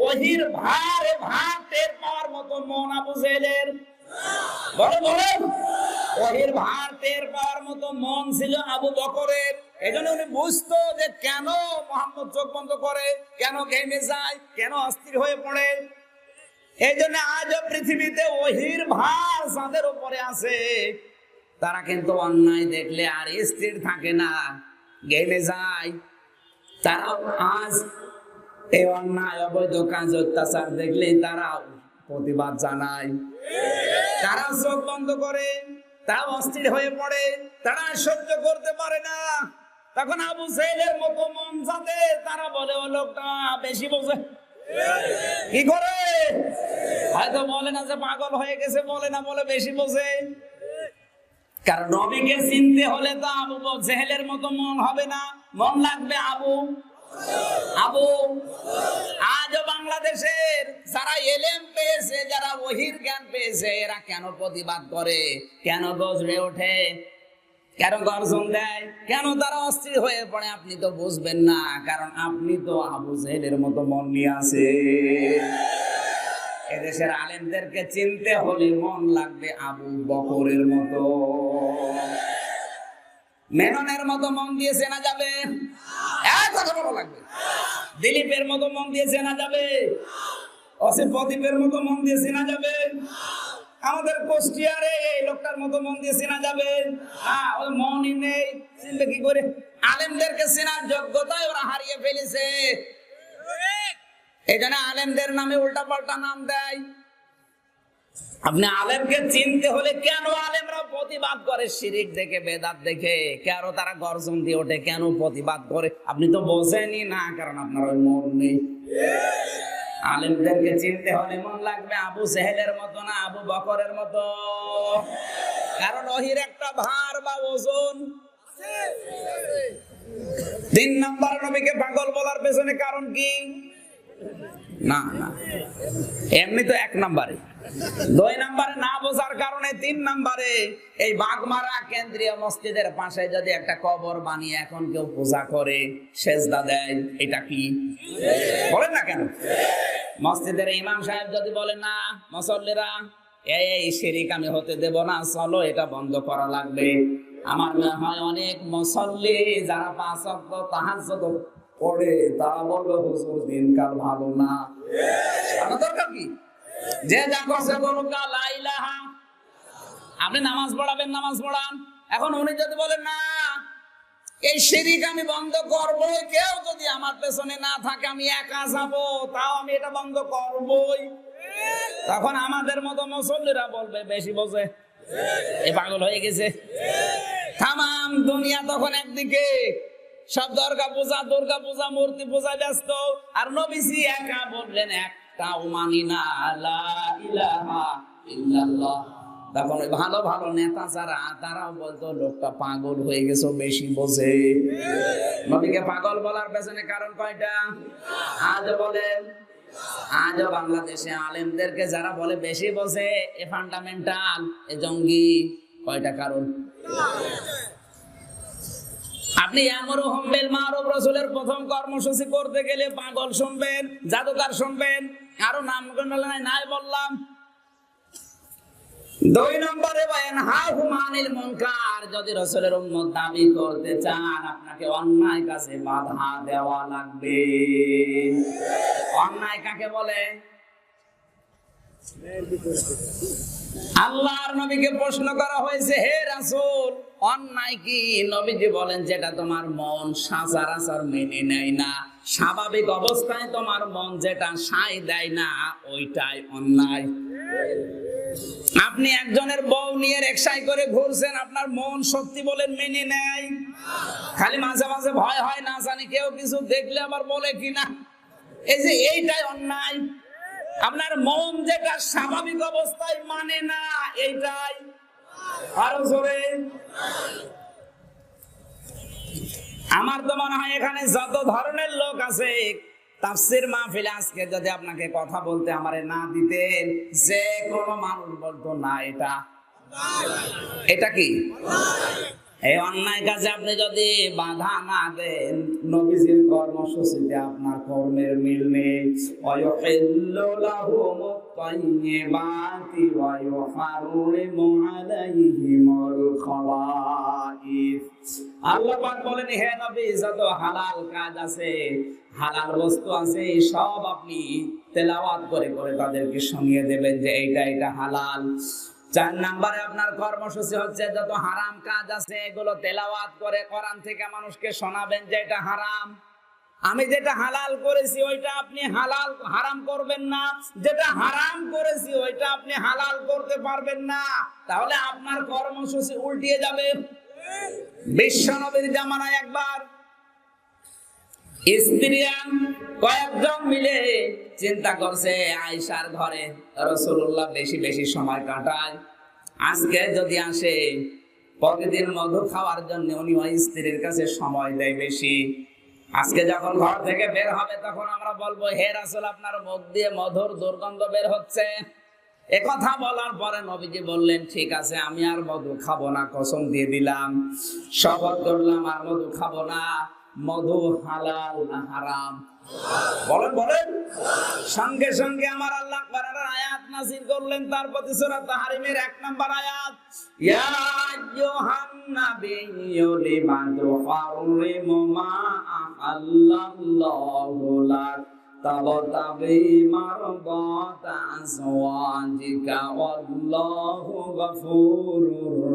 ওহীর ভার টের পাওয়ার মতো মন আবু জেহেলের, বলেন ওহীর ভার টের পাওয়ার মতো মন ছিল আবু বকরের। এজন্য উনি বুঝতো যে কেন মুহাম্মদ চোখ বন্ধ করে, কেন ঘেমে যায়, কেন অস্থির হয়ে পড়ে। এই জন্য আজও পৃথিবীতে ওহীর ভার যাদের উপরে আছে, তারা কিন্তু অন্যায় দেখলে আর স্থির থাকে না, ঘেমে যায়। তারা আজ এই অন্যায়, অবৈধ কাজ, অত্যাচার দেখলে তারা প্রতিবাদ জানায়, তারা চোখ বন্ধ করে, তারা অস্থির হয়ে পড়ে, তারা সহ্য করতে পারে না। তখন আবু জেহেলের মতো মন যাদের, তারা বলে ও লোকটা বেশি বোঝে। কি করে? হয়তো বলে না যে পাগল হয়ে গেছে, বলে না, বলে বেশি বোঝে। কারণ নবীকে চিনতে হলে তো আবু জেহেলের মতো মন হবে না, মন লাগবে আবু। আজও বাংলাদেশের যারা এলেম পেয়েছে, যারা ওহীর জ্ঞান পেয়েছে, এরা কেন প্রতিবাদ করে, কেন গর্জে ওঠে, কেন গর্জন দেয়, কেন তারা অস্থির হয়ে পড়ে? আপনি তো বুঝবেন না, কারণ আপনি তো আবু জেহেলের মতো মন নিয়ে আছে। এদেশের আলেমদেরকে চিনতে হলে মন লাগবে আবু বকরের মতো, মেননের মতো মন দিয়ে চেনা যাবে, কথা বলা লাগবে। দিলীপের মতো মন দিয়ে চেনা যাবে, অসীম প্রদীপের মতো মন দিয়ে চেনা যাবে, আমাদের কুষ্টিয়ারে এই লোকটার মতো মন দিয়ে চেনা যাবে। ওই মনই নেই, চিনবে কি করে? আলেমদেরকে চেনার যোগ্যতায় ওরা হারিয়ে ফেলেছে। এই জন্য আলেমদের নামে উল্টা পাল্টা নাম দেয়। আপনি আলেমকে চিনতে হলে কেন আলেমরা প্রতিবাদ করে শিরিক দেখে, বেদাত দেখে, কেন তারা গর্জন দিয়ে ওঠে, কেন প্রতিবাদ করে? আপনি তো বোঝেনই না, কারণ আপনার ওই মন নেই। আলেমদেরকে চিনতে হলে মন লাগবে আবু জেহেলের মতো না, আবু বকরের মতো। কারণ ওহীর একটা ভার বা ওজন। 3 নম্বর নবীকে পাগল বলার পেছনে কারণ কি? না এমনি তো 1 নম্বরে, 2 নম্বরে না বোঝার কারণে, 3 নম্বরে এই বাগমারা কেন্দ্রীয় মসজিদের পাশে যদি একটা কবর বানিয়ে এখন কেউ পূজা করে, সেজদা দেয়, এটা কি? বলেন না কেন? মসজিদের ইমাম সাহেব যদি বলে না, মুসল্লিরা এই শিরিক আমি হতে দেব না, চলো এটা বন্ধ করা লাগবে। আমার মনে হয় অনেক মুসল্লি যারা 5 ওয়াক্ত তাহাজ্জুদ পড়ে, তারা বলবে হুজুর দিনকাল ভালো না। আমার দরকার কি? যে যা করছে করুক, লা ইলাহা। আপনি নামাজ পড়াবেন, নামাজ পড়ান। এখন উনি যদি বলেন না এই শিরিক আমি বন্ধ করবই, কেউ যদি আমার পেছনে না থাকে, আমি একা যাবো, তাও আমি এটা বন্ধ করবই, তখন আমাদের মতো মুসল্লিরা বলবে বেশি বোঝে, এ পাগল হয়ে গেছে। তামাম দুনিয়া তখন একদিকে সব দুর্গা পূজা, মূর্তি পূজা ব্যস্ত, আর নবীজি একা বললেন একটাও মানি না, লা ইলাহা ইল্লাল্লাহ। তখন ওই ভালো ভালো নেতা যারা, তারাও বলতো লোকটা পাগল হয়ে গেছে, বেশি বোঝে। নবীকে পাগল বলার পেছনে কারণ কয়টা? আজও বাংলাদেশে আলেমদেরকে যারা বলে বেশি বোঝে, এ ফান্ডামেন্টাল, এ জঙ্গি। কয়টা কারণ? আপনি আমরুহুম বিল মারুফ রাসূলের প্রথম কর্মসূচি করতে গেলে পাগল শুনবেন, জাদুকর শুনবেন, আরো নাম নাই বললাম। 2 নম্বরে ওয়ানহাহুম আনিল মুনকার, যদি রাসূলের উম্মত দাবি করতে চান, আপনাকে অন্যায় কাজে বাধা দেওয়া লাগবে। অন্যায় কাকে বলে? আল্লাহর নবীকে প্রশ্ন করা হয়েছে, হে রাসূল অন্যায় কি? নবীজি বলেন যেটা তোমার মন সচরাচর মেনে নেয় না, স্বাভাবিক অবস্থায় তোমার মন যেটা সায় দেয় না, ওইটাই অন্যায়। আপনি একজনের বউ নিয়ে রিকশায় করে ঘুরছেন, আপনার মন সত্যি বলেন মেনে নেয়, খালি মাঝে মাঝে ভয় হয়, না জানি কেউ কিছু দেখলে আবার বলে কিনা, এই যে এইটাই অন্যায়। আপনার মন যেটা স্বাভাবিক অবস্থায় মানে না, এইটাই। আরো জোরে। আমার তো মনে হয় এখানে যত ধরনের লোক আছে, তাফসীর মাহফিলে আজকে যদি আপনাকে কথা বলতে আমারে না দিতেন, যে কোনো মানুষ বলতো না এটা কি। এই অন্যায় কাজে আপনি যদি বাধা না দেন, নবীজির কর্মসূচিতে আপনার কর্মের মিল নেই। ওয়ায়ুহিল্লু লাহুমুত তাইয়্যিবাতি ওয়া ইউহাররিমু আলাইহিমুল খাবাইস। আল্লাহ পাক বলেন, হে নবী, যত হালাল কাজ আছে, হালাল বস্তু আছে, সব আপনি তেলাওয়াত করে করে তাদেরকে শুনিয়ে দেবেন যে এটা হালাল। 4 নম্বরে আপনার কর্মসূচি হচ্ছে যত হারাম কাজ আছে এগুলো তেলাওয়াত করে কোরআন থেকে মানুষকে শোনাবেন যে এটা হারাম। আমি যেটা হালাল করেছি ওইটা আপনি হারাম করবেন না, যেটা হারাম করেছি ওইটা আপনি হালাল করতে পারবেন না। তাহলে আপনার কর্মসূচি উল্টিয়ে যাবে। বিশ্বনবীর জামানায় একবার স্ত্রীরা কয়েকজন মিলে চিন্তা করছে আয়েশার ঘরে রাসূলুল্লাহ বেশি বেশি সময় কাটায়, আজকে যদি আসে প্রতিদিন মধু খাওয়ার জন্য উনি ওই স্ত্রীর কাছে সময় দেয় বেশি। আজকে যখন ঘর থেকে বের হবে তখন আমরা বলবো, হে রাসূল, আপনার মুখ দিয়ে মধুর দুর্গন্ধ বের হচ্ছে। একথা বলার পরে নবীজি বললেন, ঠিক আছে, আমি আর মধু খাবো না, কসম দিয়ে দিলাম, শপথ করলাম আর মধু খাবো না। মধু হালাল না হারাম? বলেন বলেন। সঙ্গে সঙ্গে আমার আল্লাহ কোরআনের আয়াত নাযিল করলেন তার প্রতি, সূরা তাহরিমের 1 নম্বর আয়াত, ইয়া আইয়ুহান নাবিয়্যু লিমা তুহাররিমু মা আহাল্লাল্লাহু লাক তাবতাগি মারদাতা আজওয়াজিকা ওয়াল্লাহু গফুরুর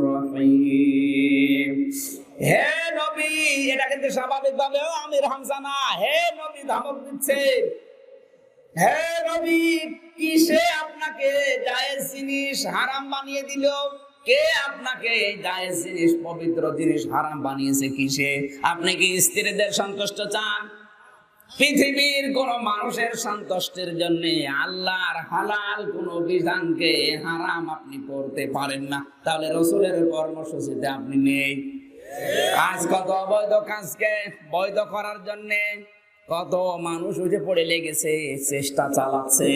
রহিম। হে নবী, এটা কিন্তু স্বাভাবিক ভাবে আমির হামজা না, হে নবী ধমক দিচ্ছে। হে নবী, কিসে আপনাকে জায়েজ জিনিস হারাম বানিয়ে দিল? কে আপনাকে জায়েজ জিনিস, পবিত্র জিনিস হারাম বানিয়েছে কিসে? আপনি কি স্ত্রীদের সন্তুষ্ট চান? পৃথিবীর কোন মানুষের সন্তুষ্টির জন্য আল্লাহর হালাল কোন বিধানকে হারাম আপনি করতে পারেন না। তাহলে রাসূলের কর্মসূচিতে আপনি নেই। আজ কত অবৈধ কাজকে বৈধ করার জন্য কত মানুষ উঠে পড়ে লেগেছে, চেষ্টা চালাচ্ছে।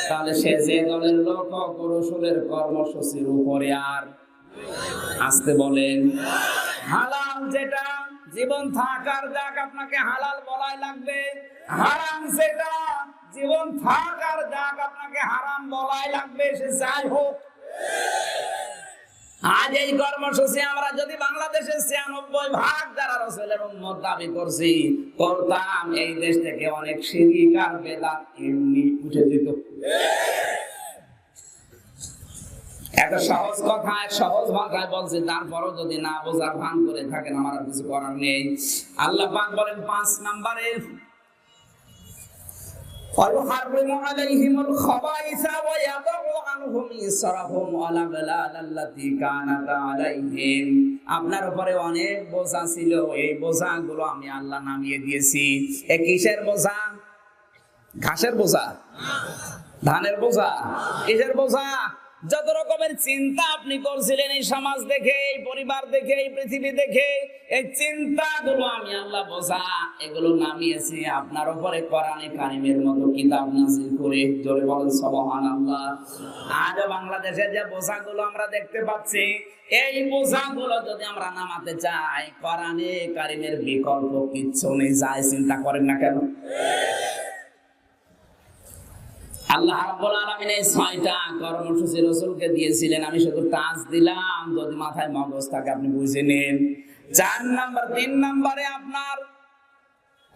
তাহলে সে যে দলের লোক রাসূলের কর্মসূচির উপরে আর আসতে বলেন। হালাল যেটা জীবন থাকার যাক আপনাকে হালাল বলাই লাগবে, হারাম সেটা জীবন থাকার যাক আপনাকে হারাম বলাই লাগবে, সে যাই হোক। আজ এই কর্মসূচি আমরা যদি বাংলাদেশের 96% যারা রাসূলের উম্মত দাবি করতাম, এই দেশ থেকে অনেক শিরক আর বেদাত এমনি উঠে যেত। এত সহজ কথা, সহজ ভাষায় বলছি, তারপরও যদি না বোঝার ভান করে থাকেন আমার আর কিছু করার নেই। আল্লাহ পাক বলেন 5 নম্বরে, وَيُحَرِّمُ عَلَيْهِمُ الْخَبَائِثَ وَيَضَعُ عَنْهُمْ إِصْرَهُمْ وَالْأَغْلَالَ الَّتِي كَانَتْ عَلَيْهِمْ। আপনার উপরে অনেক বোঝা ছিল, এই বোঝাগুলো আমি আল্লাহ নামিয়ে দিয়েছি। এ কিসের বোঝা? ঘাসের বোঝা? ধানের বোঝা? কিসের বোঝা? যত রকমের চিন্তা আপনি করছিলেন এই সমাজ দেখে, এই পরিবার দেখে, এই পৃথিবী দেখে, এই চিন্তাগুলো আমি আল্লাহ বোঝা এগুলো নামিয়েছি আপনার উপরে কোরআনে কারিমের মতো কিতাব নাযিল করে। জোরে বলেন সুবহানাল্লাহ। আজ বাংলাদেশে যে বোঝাগুলো আমরা দেখতে পাচ্ছি, এই বোঝাগুলো যদি আমরা নামাতে চাই, কোরআনে কারিমের বিকল্প কিচ্ছু নেই। যাই চিন্তা করেন না কেন। আল্লাহ রাব্বুল আলামিন এই 6টা কর্মসূচি রাসূলকে দিয়েছিলেন, আমি শুধু টাচ দিলাম, যদি মাথায় মগজ থাকে আপনি বুঝে নেন। 3 নম্বরে আপনার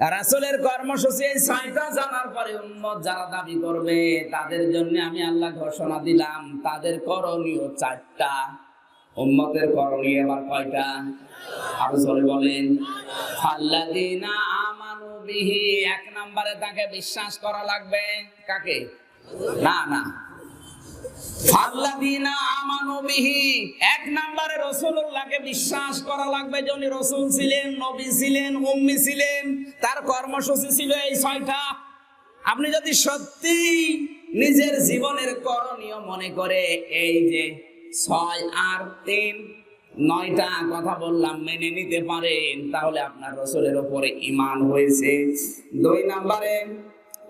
রাসূলের কর্মসূচি এই 6টা জানার পরে উম্মত যারা দাবি করবে তাদের জন্য আমি আল্লাহ ঘোষণা দিলাম, তাদের করণীয় 4টা। উম্মতের করণীয় এবার কয়টা? আরো জোরে বলেন। আল্লাযীনা আমানু বিহি, 1 নম্বরে তাকে বিশ্বাস করা লাগবে। কাকে? না না, আল্লাযীনা আমানু বিহি, 1 নম্বরে রাসূলুল্লাহকে বিশ্বাস করা লাগবে যে উনি রাসূল ছিলেন, নবী ছিলেন, উম্মি ছিলেন। তার কর্মসূচি ছিল এই 6টা। আপনি যদি সত্যি নিজের জীবনের করণীয় মনে করে এই যে 6 আর 3 9টা কথা বললাম মেনে নিতে পারেন, তাহলে আপনার রাসূলের উপরে ঈমান হয়েছে। 2 নম্বরে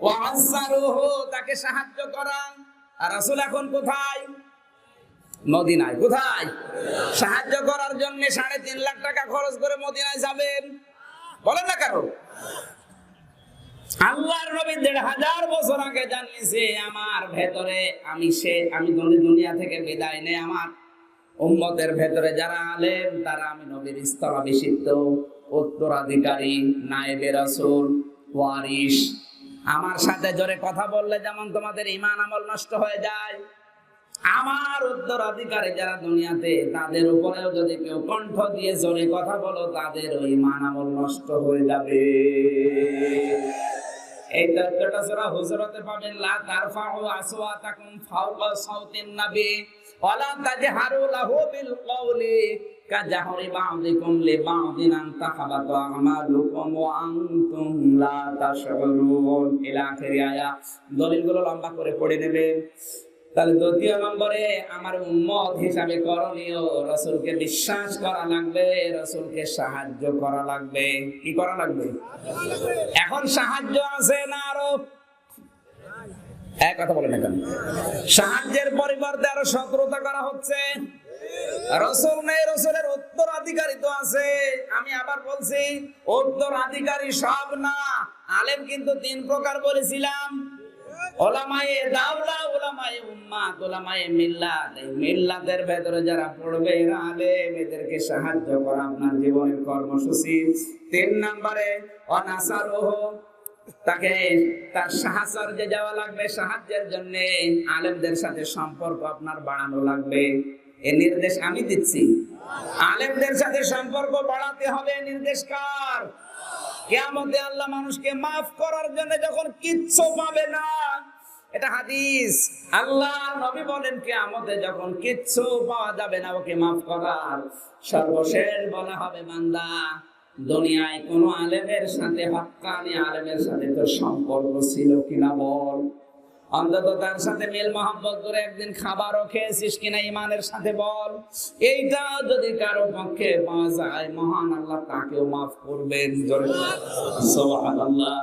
ওয়াসারুহু, তাকে সাহায্য করা। আর রাসূল এখন কোথায়? মদিনায়। কোথায়? সাহায্য করার জন্য 3.5 লাখ টাকা খরচ করে মদিনায় যাবেন, বলেন না কারো? আল্লাহর নবী 1500 বছর আগে জানিয়েছে আমার ভেতরে আমি দুনিয়া থেকে বিদায় নেই, আমার উম্মতের ভেতরে যারা আলেম তারা আমি নবীর স্থলাভিষিক্ত উত্তরাধিকারী, নায়েবে রাসূল, ওয়ারিস। আমার সাথে জোরে কথা বললে যেমন তোমাদের ঈমান আমল নষ্ট হয়ে যায়, আমার উত্তরাধিকারী যারা দুনিয়াতে তাদের উপরেও যদি কেউ কণ্ঠ দিয়ে জোরে কথা বলো তাদের ওই ঈমান আমল নষ্ট হয়ে যাবে। এই তত্ত্বটা সূরা হুজুরাতে পাবেন, লা তারফাউ আসওয়াতাকুম ফাওকা সাউতিন নবী ওয়ালা তাজহারু লাহু বিল কওলি কাজাহরি বা'দিকুম লিবা'দিন আন তাহবাতা আমালুকুম ওয়া আনতুম লা তাশউরুন। ইলা আখিরি আয়াত। দলিলগুলো লম্বা করে পড়ে নেবেন। তাহলে দ্বিতীয় নম্বরে আমার উম্মত হিসাবে করণীয়, রাসূলকে বিশ্বাস করা লাগবে, রাসূলকে সাহায্য করা লাগবে। কি করা লাগবে? এখন সাহায্য আছে না আরো? এক কথা বলেন না কেন? সাহায্যের পরিবর্তে আরো শত্রুতা করা হচ্ছে। রাসূল নেই, রাসূলের উত্তরাধিকারী তো আছে। আমি আবার বলছি, উত্তরাধিকারী সব না। আলেম কিন্তু 3 প্রকার বলেছিলাম, ওলামায়ে দাওলা, ওলামায়ে উম্মাত, ওলামায়ে মিল্লাত। এই মিল্লাতের ভেতরে যারা পড়বে এরা আলেম, এদেরকে সাহায্য করা আপনার জীবনের কর্মসূচি। 3 নম্বরে অনাসারুহু, তাকে তার সাহায্যে যাওয়া লাগবে, সাহায্যের জন্য আলেমদের সাথে সম্পর্ক আপনার বাড়ানো লাগবে। এই নির্দেশ আমি দিচ্ছি, আলেমদের সাথে সম্পর্ক বাড়াতে হবে। নির্দেশ কার? কিয়ামতে আল্লাহ মানুষকে মাফ করার জন্য যখন কিচ্ছু পাবে না, এটা হাদিস। আল্লাহ নবী বলেন কিয়ামতে যখন কিচ্ছু পাওয়া যাবে না ওকে মাফ করার, সর্বশেষ বলা হবে বান্দা দুনিয়ায় কোন আলেমের সাথে, হক্কানি আলেমের সাথে তোর সম্পর্ক ছিল কিনা বল। অন্তত তার সাথে মিল মহব্বত করে একদিন খাবারও খেয়েছিস কিনা ঈমানের সাথে বল। এইটা যদি কারো পক্ষে পাওয়া যায়, মহান আল্লাহ তাকেও মাফ করবেন। সুবহানাল্লাহ।